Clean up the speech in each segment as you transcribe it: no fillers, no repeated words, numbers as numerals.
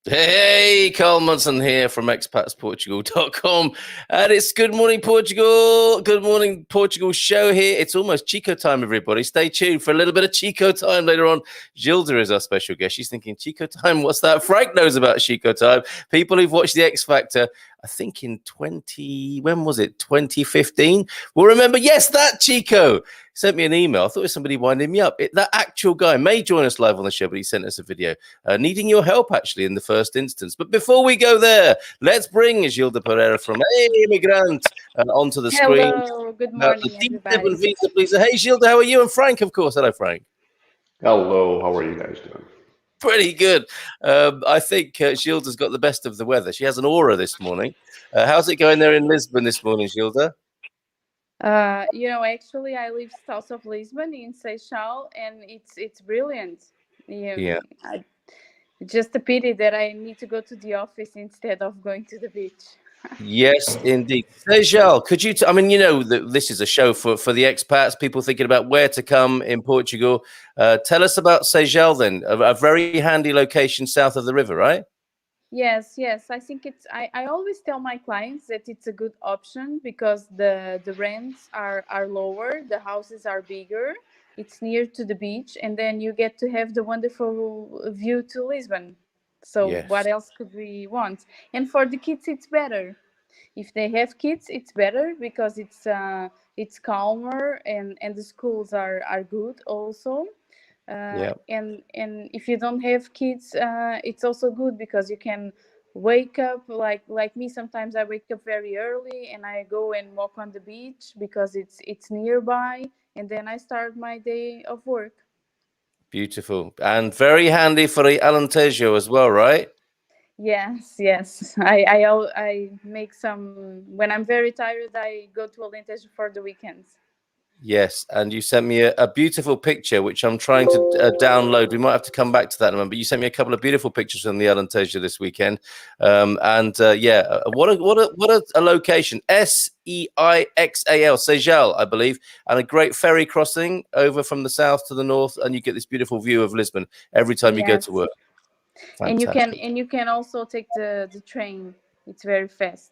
Hey, Carl Munson here from expatsportugal.com, and it's Good Morning Portugal. Good Morning Portugal show here. It's almost Chico time, everybody. Stay tuned for a little bit of Chico time later on. Gilda is our special guest. She's thinking, Chico time, what's that? Frank knows about Chico time. People who've watched the X Factor, I think in 2015, will remember, yes, that Chico sent me an email. I thought it was somebody winding me up. That actual guy may join us live on the show, but he sent us a video needing your help, actually, in the first instance. But before we go there, let's bring Gilda Pereira from Immigrant onto the screen. Hello, good morning, everybody. Visa, please. Hey, Gilda, how are you? And Frank, of course. Hello, Frank. Hello, how are you guys doing? Pretty good. I think Gilda's got the best of the weather. She has an aura this morning. How's it going there in Lisbon this morning, Gilda? Actually, I live south of Lisbon in Seixal, and it's brilliant. Yeah. Just a pity that I need to go to the office instead of going to the beach. Yes, indeed. Seixal, could you? This is a show for the expats, people thinking about where to come in Portugal. Tell us about Seixal, then. A very handy location south of the river, right? Yes. I think it's. I always tell my clients that it's a good option because the rents are lower, the houses are bigger, it's near to the beach, and then you get to have the wonderful view to Lisbon. So yes. What else could we want? And for the kids, it's better. If they have kids, it's better because it's calmer and the schools are good also. And if you don't have kids, it's also good because you can wake up like me. Sometimes I wake up very early and I go and walk on the beach because it's nearby, and then I start my day of work. Beautiful, and very handy for the Alentejo as well, right? Yes. I make some when I'm very tired. I go to Alentejo for the weekends. Yes, and you sent me a beautiful picture, which I'm trying to download. We might have to come back to that in a moment, but you sent me a couple of beautiful pictures from the Alentejo this weekend. What a location. Seixal, Seixal, I believe, and a great ferry crossing over from the south to the north, and you get this beautiful view of Lisbon every time you go to work. Fantastic. And you can also take the train. It's very fast.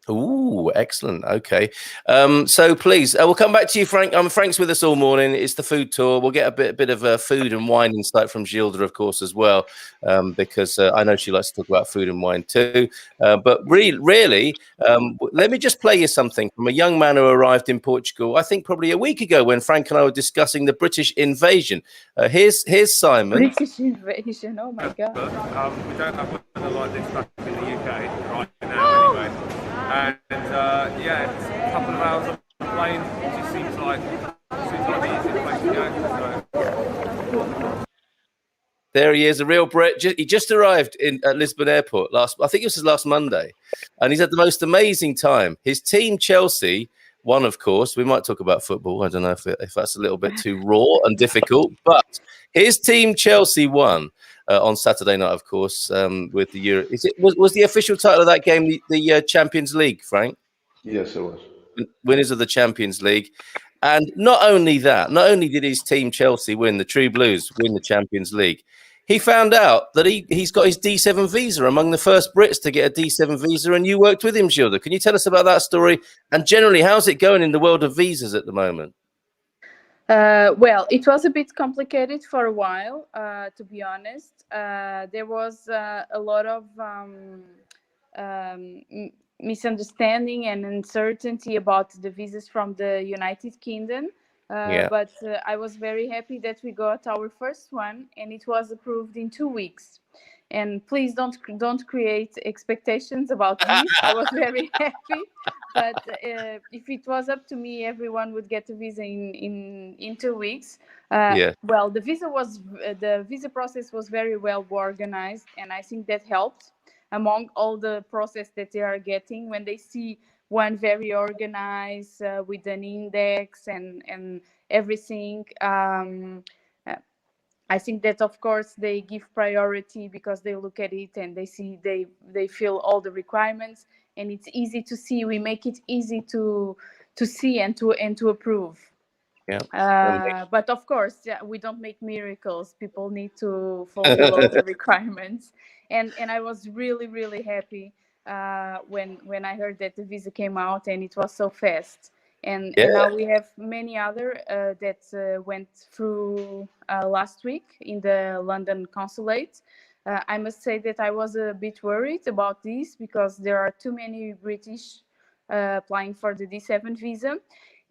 Ooh, excellent. Okay. So please, we'll come back to you, Frank. Frank's with us all morning. It's the food tour. We'll get a bit of food and wine insight from Gilda, of course, as well, because I know she likes to talk about food and wine too. But really, let me just play you something from a young man who arrived in Portugal, I think probably a week ago, when Frank and I were discussing the British invasion. Here's Simon. British invasion, oh my God. We don't have weather like this back in the UK right now anyway. And it's a couple of hours on the plane. It just seems like the easiest place to go. There he is, a real Brit. He just arrived at Lisbon Airport I think it was last Monday, and he's had the most amazing time. His team, Chelsea, won, of course. We might talk about football. I don't know if that's a little bit too raw and difficult, but his team, Chelsea, won. On Saturday night, of course, with the Euro. Was the official title of that game the Champions League, Frank? Yes, it was. Winners of the Champions League. And not only did his team, Chelsea, win, the True Blues win the Champions League, he found out that he's got his D7 visa, among the first Brits to get a D7 visa, and you worked with him, Gilda. Can you tell us about that story? And generally, how's it going in the world of visas at the moment? Well, it was a bit complicated for a while, to be honest. There was a lot of misunderstanding and uncertainty about the visas from the United Kingdom. But I was very happy that we got our first one, and it was approved in 2 weeks. And please don't create expectations about this. I was very happy, but if it was up to me, everyone would get a visa in 2 weeks. Yeah. Well, the visa process was very well organized, and I think that helped among all the process that they are getting when they see one very organized with an index and everything. Uh, I think that of course they give priority because they look at it and they see they feel all the requirements, and it's easy to see. We make it easy to see and to approve. Yeah. But of course, yeah, we don't make miracles. People need to fulfill all the requirements, and I was really happy when I heard that the visa came out and it was so fast. And now we have many other that went through last week in the London consulate. I must say that I was a bit worried about this because there are too many British applying for the D7 visa.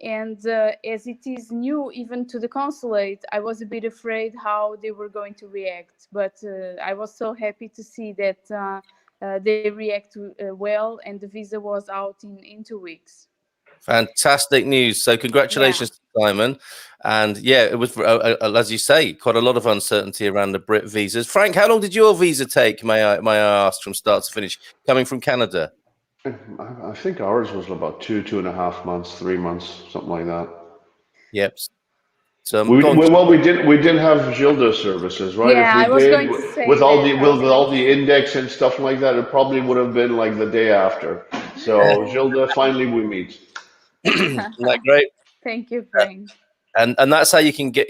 And as it is new even to the consulate, I was a bit afraid how they were going to react. But I was so happy to see that they react well, and the visa was out in 2 weeks. Fantastic news. So congratulations to Simon. And yeah, it was, as you say, quite a lot of uncertainty around the Brit visas. Frank, how long did your visa take, may I ask, from start to finish, coming from Canada? I think ours was about 2.5 months, 3 months, something like that. Yep. So we didn't have Gilda services, right? Yeah, if we I was did, going to say with all that. the index and stuff like that, it probably would have been like the day after. So Gilda, finally we meet. Isn't that great? Thank you, Frank. And that's how you can get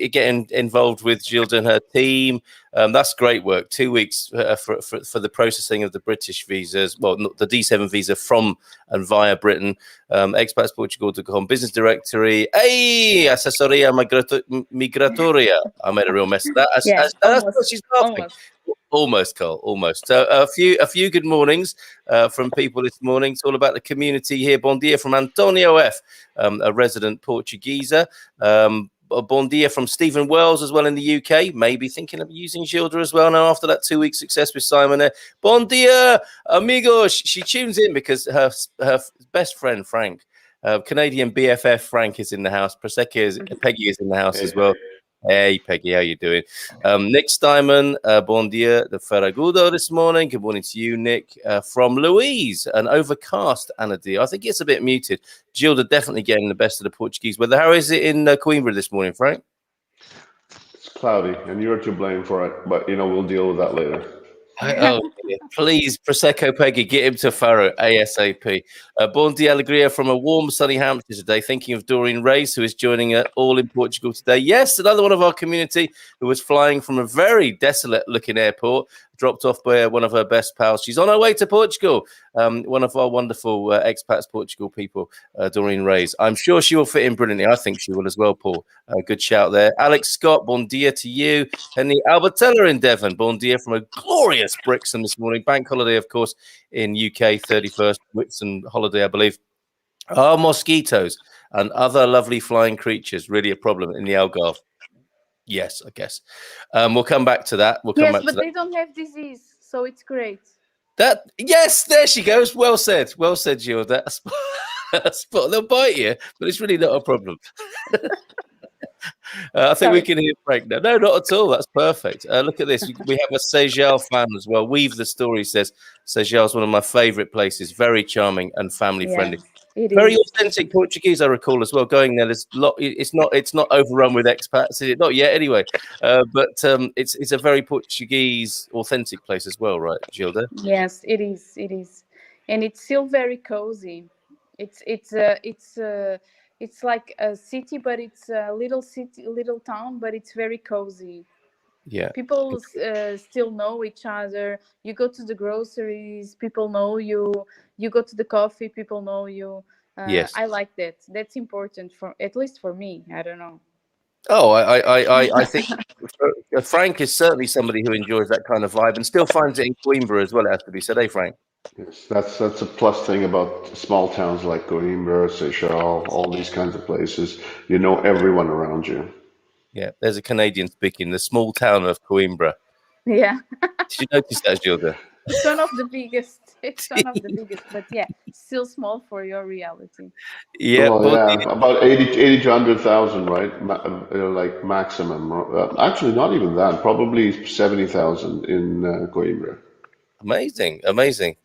involved with Gilda and her team. That's great work. 2 weeks for the processing of the British visas, well, not the D7 visa from and via Britain. Expatsportugal.com business directory. Hey, asesoria migratoria. I made a real mess of that. Yeah, That's what she's laughing. Almost, Cole, almost. So a few good mornings from people this morning. It's all about the community here. Bon dia from Antonio F, a resident Portuguesa. Bon dia from Stephen Wells as well in the UK. Maybe thinking of using Gilda as well now after that 2-week success with Simon there. Bon dia, amigos. She tunes in because her best friend Frank, Canadian BFF Frank, is in the house. Peggy is in the house as well. Hey, Peggy, how you doing? Nick Steinman, bon dia, the Ferragudo this morning. Good morning to you, Nick. From Louise, an overcast Anadir. I think it's a bit muted. Gilda definitely getting the best of the Portuguese weather. How is it in Coimbra this morning, Frank? It's cloudy, and you're to blame for it, but we'll deal with that later. Please, Prosecco Peggy, get him to Faro ASAP. Bon dia Alegria from a warm, sunny Hampshire today. Thinking of Doreen Race, who is joining all in Portugal today. Yes, another one of our community who was flying from a very desolate-looking airport, dropped off by one of her best pals. She's on her way to Portugal. One of our wonderful Expats Portugal people, Doreen Race. I'm sure she will fit in brilliantly. I think she will as well, Paul. Good shout there. Alex Scott, bon dia to you. And the Albertella in Devon, bon dia from a glorious Brixton this morning. Bank holiday, of course, in UK, 31st Whitsun holiday, I believe. Are mosquitoes and other lovely flying creatures really a problem in the Algarve? Yes, I guess. We'll come back to that. Yes, but they don't have disease, so it's great. Yes, there she goes. Well said, Gilda. They'll bite you, but it's really not a problem. I think we can hear Frank now. No, not at all. That's perfect. Look at this. We have a Sejal fan as well. Weave the Story says Sejal is one of my favourite places. Very charming and family friendly. Very authentic Portuguese, I recall as well. Going there, there's it's not overrun with expats, is it? Not yet, anyway. But it's a very Portuguese, authentic place as well, right, Gilda? Yes, it is, and it's still very cozy. It's like a city, but it's a little town, but it's very cozy. Yeah, people still know each other. You go to the groceries, people know you. You go to the coffee, people know you. Yes, I like that. That's important at least for me. I don't know. Oh, I think Frank is certainly somebody who enjoys that kind of vibe and still finds it in Coimbra as well. It has to be said, hey, Frank. Yes, that's a plus thing about small towns like Coimbra, Seixal, all these kinds of places. You know everyone around you. Yeah, there's a Canadian speaking, the small town of Coimbra. Yeah. Did you notice that, Gilda? It's one of the biggest. It's one of the biggest, but yeah, still small for your reality. Yeah, Well, body. yeah, about 80 to 100,000, right? Like maximum. Actually, not even that. Probably 70,000 in Coimbra. Amazing, amazing.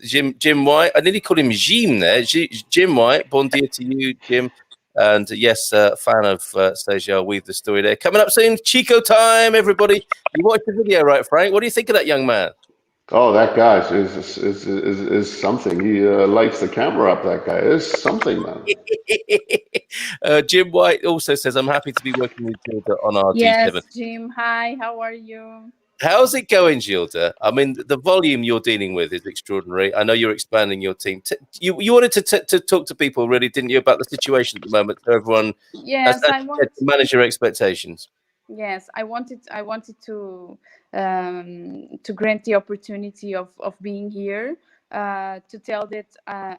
Jim White. I nearly called him Jim there. Jim White. Bon dia to you, Jim. And yes, fan of Sergio. I'll weave the story there. Coming up soon, Chico Time, everybody. You watched the video, right, Frank? What do you think of that young man? Oh, that guy is something. He lights the camera up. That guy is something, man. Jim White also says, I'm happy to be working with Gilda on our D7. Yes, Jim. Hi, how are you? How's it going, Gilda? I mean, the volume you're dealing with is extraordinary. I know you're expanding your team. You wanted to talk to people, really, didn't you, about the situation at the moment, so everyone has Yes, I want. to manage your expectations. Yes, I wanted to grant the opportunity of being here, to tell that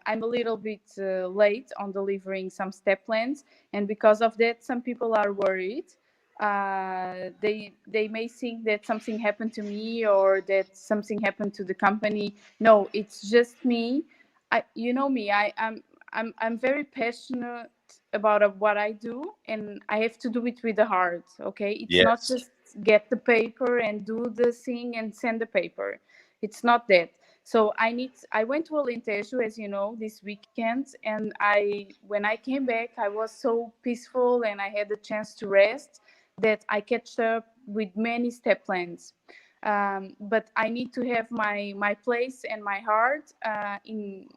I'm a little bit late on delivering some step plans, and because of that, some people are worried. They may think that something happened to me or that something happened to the company. No, it's just me. You know me. I'm very passionate about what I do, and I have to do it with the heart. Okay, it's not Yes. just get the paper and do the thing and send the paper. It's not that. So I went to Alentejo, as you know, this weekend, and when I came back, I was so peaceful and I had the chance to rest that I catched up with many step plans. But I need to have my place and my heart in,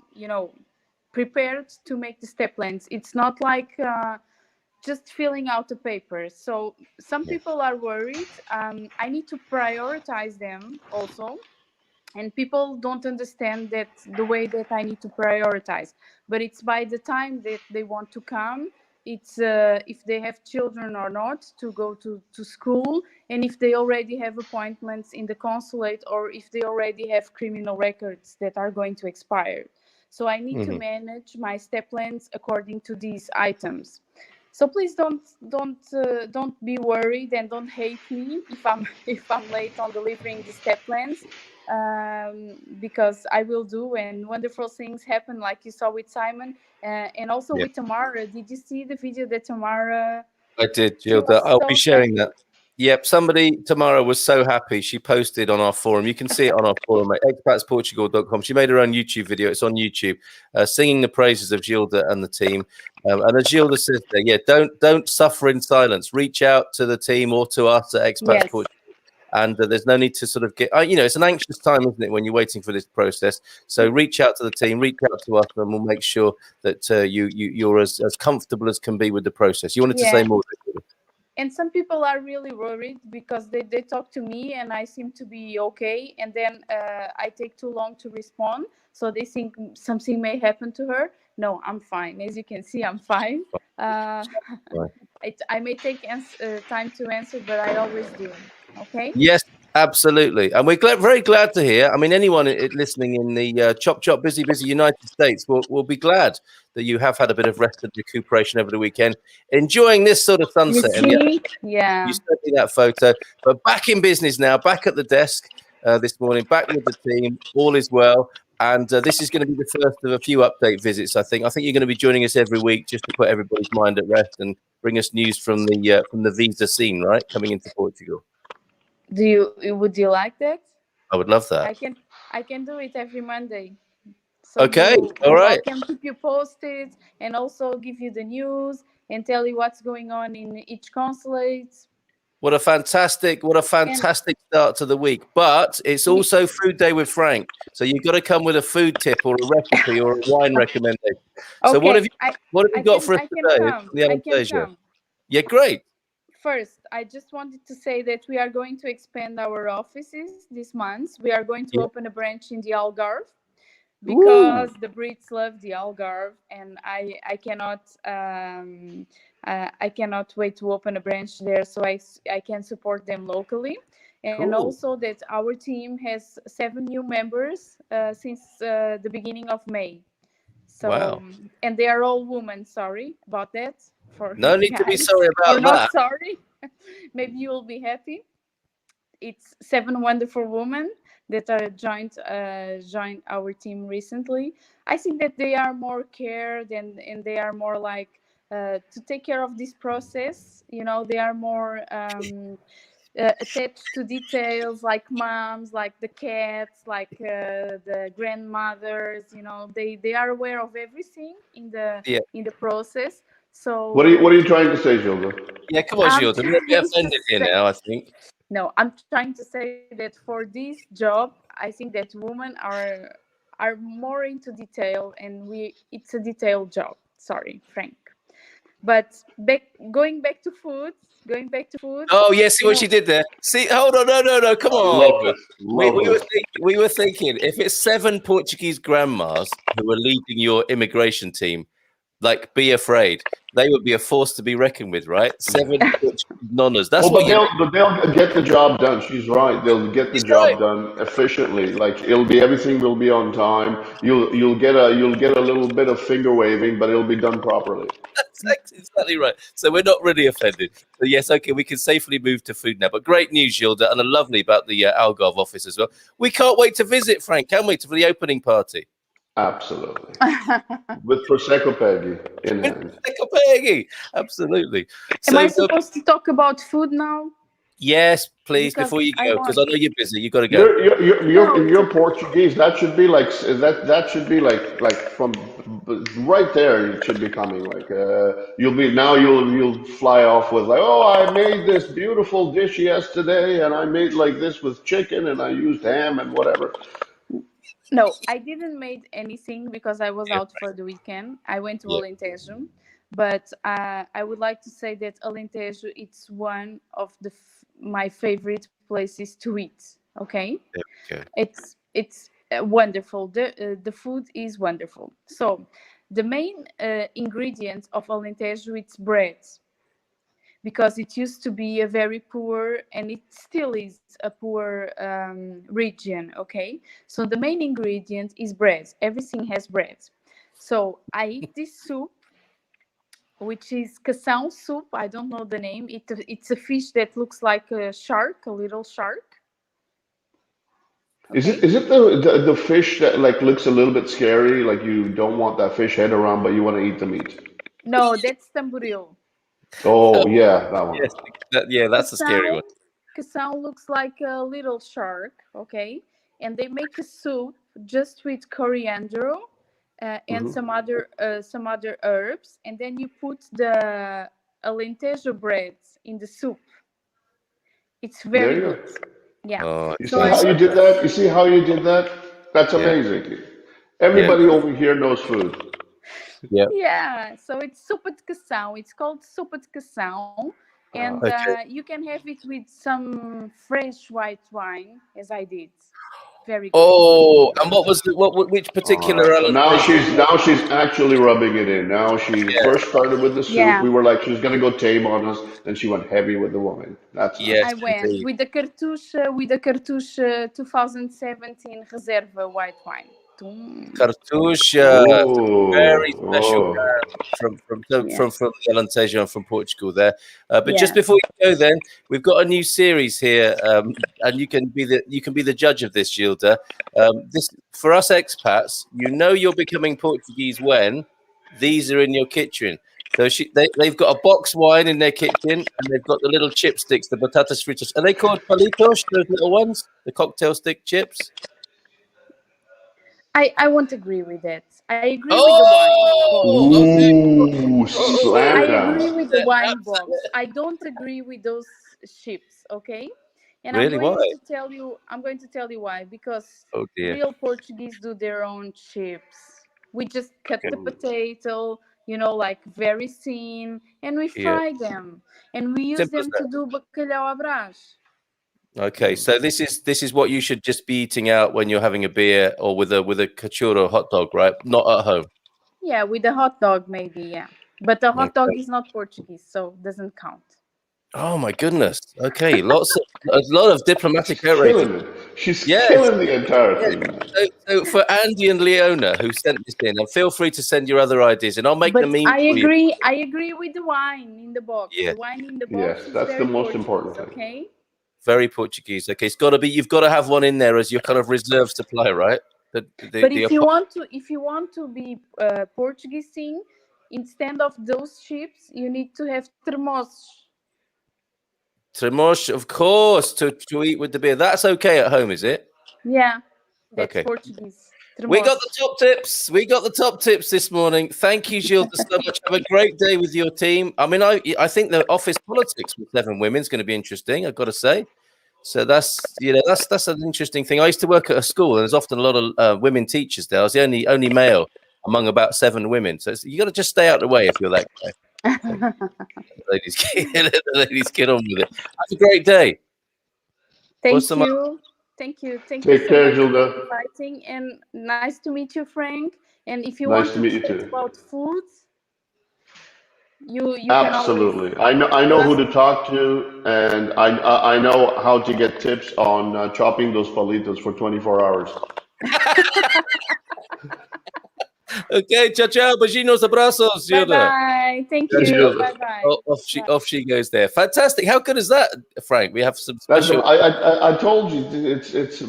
prepared to make the step plans. It's not like just filling out the papers. So some people are worried. I need to prioritize them also, and people don't understand that the way that I need to prioritize. But it's by the time that they want to come. It's if they have children or not to go to school, and if they already have appointments in the consulate, or if they already have criminal records that are going to expire. So I need to manage my step plans according to these items. So please don't be worried, and don't hate me if I'm if I'm late on delivering the step plans, because I will do, and wonderful things happen, like you saw with Simon, and also with Tamara. Did you see the video that Tamara? I did, She was Gilda. I'll so be sharing happy. that. Yep, somebody tomorrow was so happy. She posted on our forum. You can see it on our forum at expatsportugal.com. She made her own YouTube video. It's on YouTube, singing the praises of Gilda and the team. And as Gilda says there, yeah, don't suffer in silence. Reach out to the team or to us at Expats Yes. Portugal. And there's no need to sort of get, it's an anxious time, isn't it, when you're waiting for this process? So reach out to the team, reach out to us, and we'll make sure that you're as comfortable as can be with the process. You wanted to say more? And some people are really worried because they talk to me and I seem to be okay, and then I take too long to respond, so they think something may happen to her. No, I'm fine. As you can see, I'm fine. I may take time to answer, but I always do. Okay. Yes, absolutely. And we're very glad to hear. I mean, anyone listening in the chop, busy United States will be glad that you have had a bit of rest and recuperation over the weekend, enjoying this sort of sunset. You see? Yeah, you sent me that photo. But back in business now, back at the desk this morning, back with the team. All is well. And this is going to be the first of a few update visits, I think. I think you're going to be joining us every week just to put everybody's mind at rest and bring us news from the visa scene, right, coming into Portugal. Would you like that? I would love that. I can do it every Monday. So okay, all right. I can keep you posted and also give you the news and tell you what's going on in each consulate. What a fantastic start to the week. But it's also Food Day with Frank. So you've got to come with a food tip or a recipe or a wine recommendation. So what have you got for us today? Yeah, great. First, I just wanted to say that we are going to expand our offices this month. We are going to open a branch in the Algarve, because the Brits love the Algarve, and I cannot wait to open a branch there, so I can support them locally. And also that our team has 7 new members since the beginning of May. So and they are all women. Sorry about that. No need to be sorry about that. Not sorry. Maybe you will be happy. it's 7 wonderful women that are joined our team recently. I think that they are more cared, and they are more like to take care of this process. You know, they are more attached to details, like moms, like the cats, like the grandmothers. You know, they are aware of everything Yeah. in the process. What are you So trying to say, Gilda? Yeah, come on, I'm Gilda. We're a bit trying to offended here say, now, I think. no, I'm trying to say that for this job, I think that women are more into detail, and it's a detailed job. Sorry, Frank. But going back to food, Oh, yeah, see you what know, she did there? See, hold on, no, come on. Love this. We, Love we, were this. we were thinking, if it's 7 Portuguese grandmas who are leading your immigration team, like, be afraid. They would be a force to be reckoned with, right? 7 Portuguese nonnas. That's Well, what you... but they'll get the job done. She's right. They'll get the She's right. job done efficiently. Like everything will be on time. You'll get a little bit of finger waving, but it'll be done properly. That's exactly right. So we're not really offended. So yes, okay, we can safely move to food now. But great news, Gilda, and a lovely about the Algarve office as well. We can't wait to visit, Frank, can we, for the opening party? Absolutely. With Prosecco Peggy in hand. Peggy. Absolutely. am I So supposed to talk about food now? yes, please, Because before you I go, because want. I know you're busy. You've got to go. No, it's You're okay. Portuguese. That should be like that should be like from right there. It should be coming. Like you'll fly off with like, oh, I made this beautiful dish yesterday, and I made like this with chicken, and I used ham and whatever. No, I didn't make anything because I was Yeah. out for the weekend. I went to Yeah. Alentejo, but I would like to say that Alentejo it's one of my favorite places to eat. Okay, Okay. it's wonderful. The food is wonderful. So the main ingredient of Alentejo it's bread, because it used to be a very poor, and it still is a poor region. Okay, so the main ingredient is bread. Everything has bread. So I eat this soup, which is cação soup. I don't know the name. It's a fish that looks like a shark, a little shark. Okay. Is it the fish that like looks a little bit scary? Like you don't want that fish head around, but you want to eat the meat. No, that's tamboril. Oh yeah, that one. Yes, yeah, that's a scary one. Cação looks like a little shark, okay? And they make a soup just with coriander and Hmm. some other herbs, and then you put the alentejo bread in the soup. It's There very you good. go. Yeah. Oh, You it So see I how sounds you so make did good. this. that? You see how you did that? That's Yeah, amazing. yeah, Everybody over here knows food. yeah. Yeah, so it's sopa de cação. It's called sopa de cação, and Okay. you can have it with some fresh white wine, as I did. Very good. Oh, and what was which All particular right. So Alentejo? now she's actually rubbing it in. Now she Yeah, first started with the soup. Yeah, We were like she was gonna go tame on us. Then she went heavy with the wine. That's yes, nice. I went indeed. with the Cartucha 2017 Reserva white wine. Tum. Cartucha, very Oh, special oh. brand from Yes. the Alentejo and from Portugal there. But just Yes. before you go, then we've got a new series here, and you can be the judge of this, Gilda. This for us expats, you know you're becoming Portuguese when these are in your kitchen. So they've got a box wine in their kitchen, and they've got the little chipsticks, the batatas fritas. Are they called palitos? Those little ones, the cocktail stick chips. I won't agree with that. I agree with the wine box. Oh, okay. Ooh, I slam agree down. with the wine box. I don't agree with those chips, okay? And Really? Why? I'm going to tell you why. Because Oh dear. real Portuguese do their own chips. We just cut Okay. the potato, like very thin, and we Yeah. fry them. And we use Simple as them that. to do bacalhau à Brás. Okay, so this is what you should just be eating out when you're having a beer or with a cachorro hot dog, right? Not at home. Yeah, with a hot dog maybe, yeah. But the hot dog Okay. is not Portuguese, so doesn't count. Oh my goodness. Okay, a lot of diplomatic She's outrage. killing it. She's Yes. killing the entire Yes. thing. So for Andy and Leona who sent this in, and feel free to send your other ideas, and I'll make the But meme I for you. agree. I agree with the wine in the box. Yeah. The wine in the box Yes, is that's the very most important Portuguese. thing. Okay. Very Portuguese. Okay, it's got to be. You've got to have one in there as your kind of reserve supply, right? But if you want to be Portuguese thing, instead of those chips, you need to have termos. Tremos, of course, to eat with the beer. That's okay at home, is it? Yeah, that's Okay. Portuguese. We got Termos. the top tips. We got the top tips this morning. Thank you, Gilda, so much. Have a great day with your team. I mean, I think the office politics with 7 women is going to be interesting, I've got to say. So that's an interesting thing. I used to work at a school, and there's often a lot of women teachers there. I was the only male among about 7 women. So you got to just stay out of the way if you're that guy. Ladies, get on with it. Have a great day. Thank you. Thank you. Take so care, much Gilda. for inviting, and nice to meet you, Frank. And if you Nice want to meet you chat too. about food, you Absolutely. can always I know who to talk to, and I know how to get tips on chopping those palitos for 24 hours. Okay, ciao, beijinhos, abrazos, Bye Gilda. bye. Thank Thank you. you. Bye bye. Off she goes there. Fantastic. How good is that, Frank? We have some That's special. I told you it's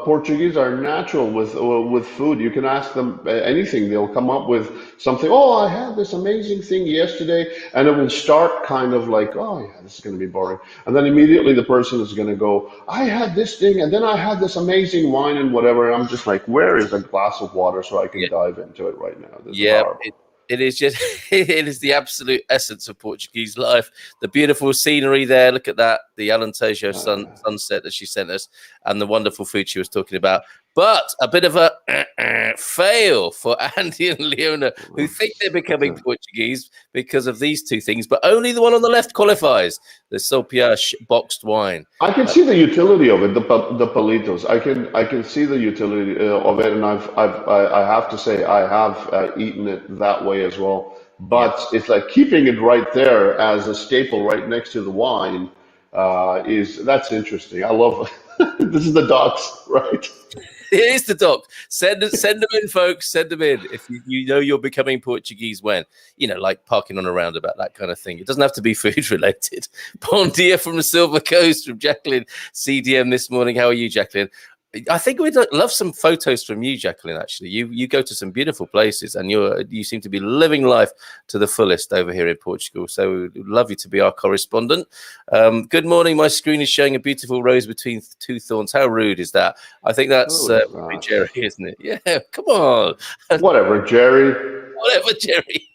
Portuguese are natural with food. You can ask them anything; they'll come up with something. Oh, I had this amazing thing yesterday, and it will start kind of like, oh yeah, this is going to be boring, and then immediately the person is going to go, I had this thing, and then I had this amazing wine and whatever. And I'm just like, where is a glass of water so I can dive into it right now? This is horrible. It is just it is the absolute essence of Portuguese life. The beautiful scenery there. Look at that, the Alentejo sunset that she sent us, and the wonderful food she was talking about. But a bit of a fail for Andy and Leona, who think they're becoming Portuguese because of these 2 things, but only the one on the left qualifies. The Sopia boxed wine. I can see the utility of it, the palitos. I can see the utility of it, and I have to say I have eaten it that way as well. But it's like keeping it right there as a staple right next to the wine that's interesting. I love this is the docs, right? It is the doc. Send them in, folks. Send them in if you know you're becoming Portuguese when, like parking on a roundabout, that kind of thing. It doesn't have to be food related. Bon dia from the Silver Coast from Jacqueline CDM this morning. How are you, Jacqueline? I think we'd love some photos from you, Jacqueline. Actually, you go to some beautiful places, and you seem to be living life to the fullest over here in Portugal. So we'd love you to be our correspondent. Good morning. My screen is showing a beautiful rose between 2 thorns. How rude is that? I think that's Jerry, isn't it? Yeah, come on. Whatever, Jerry. Whatever, Jerry.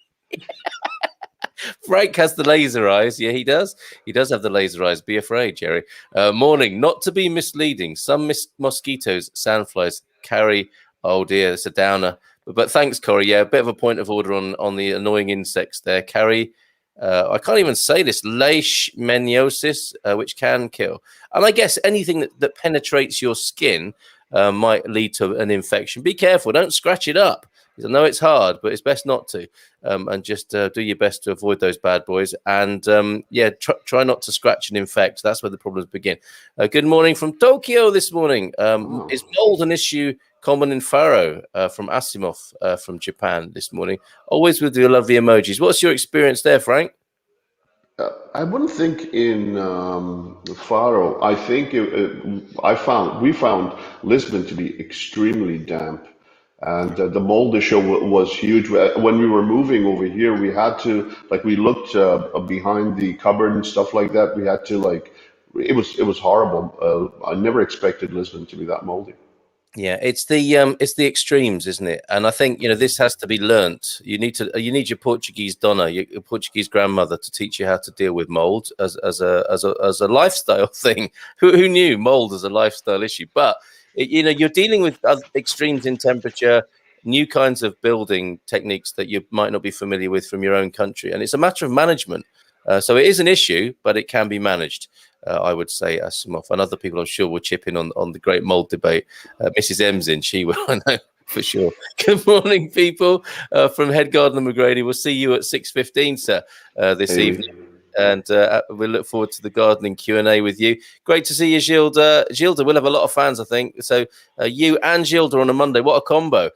Frank has the laser eyes. Yeah, he does. He does have the laser eyes. Be afraid, Jerry. Morning. Not to be misleading. Some mosquitoes, sandflies carry. Oh dear, it's a downer. But thanks, Corey. Yeah, a bit of a point of order on the annoying insects there. Carry. I can't even say this. Leishmaniosis, which can kill. And I guess anything that penetrates your skin might lead to an infection. Be careful. Don't scratch it up. I know it's hard, but it's best not to. And just do your best to avoid those bad boys. And try not to scratch and infect. That's where the problems begin. Good morning from Tokyo this morning. Is mold an issue common in Faro from Asimov from Japan this morning? Always with your lovely emojis. What's your experience there, Frank? I wouldn't think in Faro. I think we found Lisbon to be extremely damp. And the mold issue was huge. When we were moving over here, we had to we looked behind the cupboard and stuff like that. We had to it was horrible. I never expected Lisbon to be that moldy. Yeah, it's the extremes, isn't it? And I think this has to be learnt. You need your Portuguese donna, your Portuguese grandmother, to teach you how to deal with mold as a lifestyle thing. Who knew mold as a lifestyle issue? But you're dealing with extremes in temperature, new kinds of building techniques that you might not be familiar with from your own country, and it's a matter of management. So it is an issue, but it can be managed. I would say, Asimov, and other people I'm sure will chip in on the great mold debate. Mrs. M's in, she will, I know for sure. Good morning, people from Head Gardener McGrady. We'll see you at 6:15, sir, this evening. And we'll look forward to the gardening Q&A with you. Great to see you, Gilda. Gilda, we'll have a lot of fans, I think. So you and Gilda on a Monday. What a combo.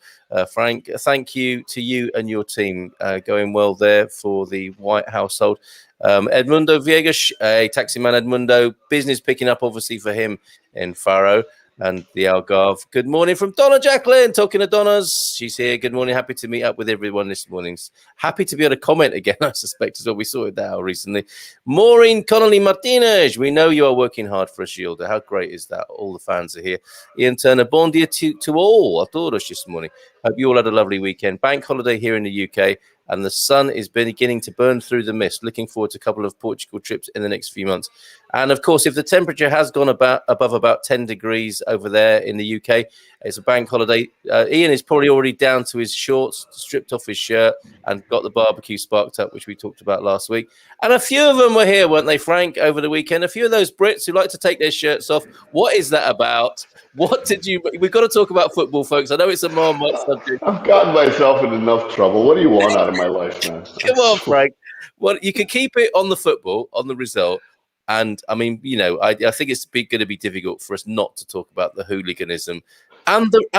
Frank, thank you to you and your team. Going well there for the White household. Edmundo Viegas, a taximan Edmundo, business picking up obviously for him in Faro and the Algarve. Good morning from Donna Jacqueline, talking to Donna's. She's here. Good morning. Happy to meet up with everyone this morning. Happy to be able to comment again, I suspect, is what we sorted that out recently. Maureen Connolly Martinez, we know you are working hard for us, Gilda. How great is that? All the fans are here. Ian Turner, bon dia to all. I thought us this morning. Hope you all had a lovely weekend. Bank holiday here in the UK, and the sun is beginning to burn through the mist. Looking forward to a couple of Portugal trips in the next few months. And of course, if the temperature has gone above about 10 degrees over there in the UK, it's a bank holiday. Ian is probably already down to his shorts, stripped off his shirt, and got the barbecue sparked up, which we talked about last week. And a few of them were here, weren't they, Frank, over the weekend? A few of those Brits who like to take their shirts off. What is that about? What did you... We've got to talk about football, folks. I know it's a Marmite subject. I've gotten myself in enough trouble. What do you want out of my life, man? Come on, Frank. Well, you can keep it on the football, on the result. And I mean, you know, I think it's going to be difficult for us not to talk about the hooliganism and the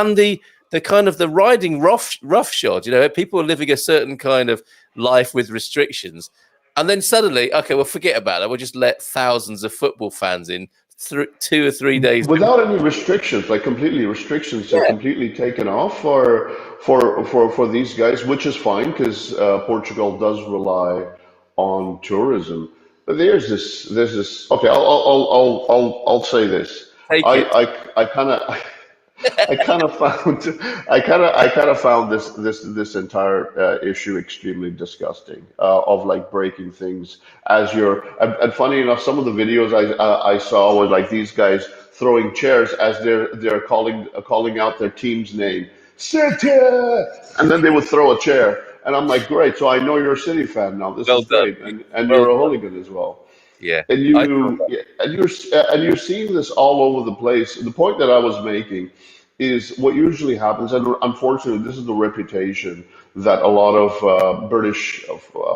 kind of the riding roughshod. You know, people are living a certain kind of life with restrictions, and then suddenly, okay, well, forget about it. We'll just let thousands of football fans in 2 or 3 days without any restrictions, like completely restrictions are completely taken off for these guys, which is fine because Portugal does rely on tourism. But there's this. Okay, I'll say this. Take it. I kind of found this entire issue extremely disgusting. Of like breaking things as you're. And funny enough, some of the videos I saw was like these guys throwing chairs as they're calling out their team's name. City, and then they would throw a chair. And I'm like, great. So I know you're a City fan now. This is great, and you're a hooligan as well. Yeah, And you're seeing this all over the place. The point that I was making is what usually happens, and unfortunately, this is the reputation that a lot of British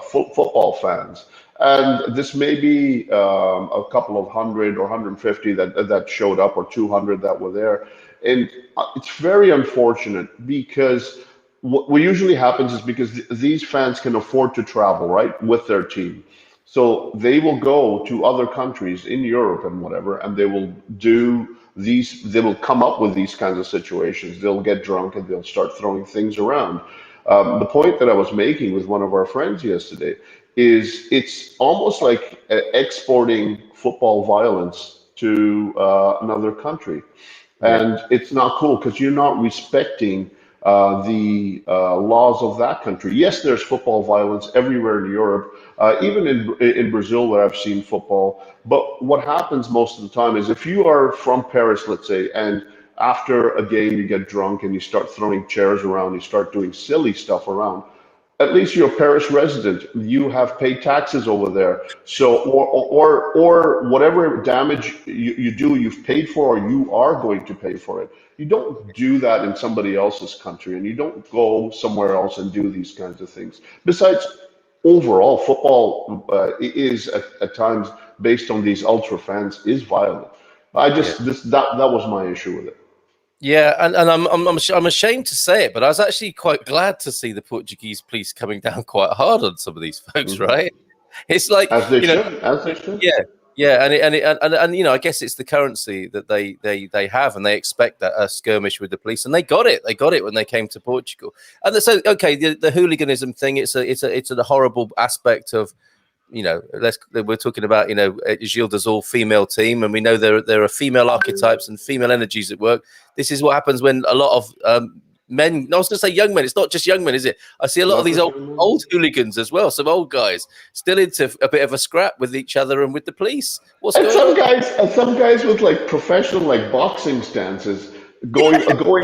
football fans, and this may be a couple of hundred or 150 that showed up, or 200 that were there, and it's very unfortunate because what usually happens is because these fans can afford to travel, right, with their team. So they will go to other countries in Europe and whatever, and they will come up with these kinds of situations. They'll get drunk and they'll start throwing things around. The point that I was making with one of our friends yesterday is it's almost like exporting football violence to another country. And it's not cool because you're not respecting the laws of that country. Yes, there's football violence everywhere in Europe, even in Brazil where I've seen football. But what happens most of the time is if you are from Paris, let's say, and after a game you get drunk and you start throwing chairs around, you start doing silly stuff around, at least you're a Paris resident. You have paid taxes over there. So, or whatever damage you do, you've paid for, or you are going to pay for it. You don't do that in somebody else's country, and you don't go somewhere else and do these kinds of things. Besides, overall, football is at times based on these ultra fans is violent. That was my issue with it. Yeah, and I'm ashamed to say it, but I was actually quite glad to see the Portuguese police coming down quite hard on some of these folks, right? It's like as they should. Yeah, and you know, I guess it's the currency that they have, and they expect that a skirmish with the police, and they got it when they came to Portugal. And so, okay, the hooliganism thing, it's a horrible aspect of. You know, we're talking about, you know, Gilda's all-female team, and we know there are female archetypes and female energies at work. This is what happens when a lot of men, I was going to say young men, it's not just young men, is it? I see a lot of these old hooligans as well, some old guys still into a bit of a scrap with each other and with the police. Some guys with like professional like boxing stances going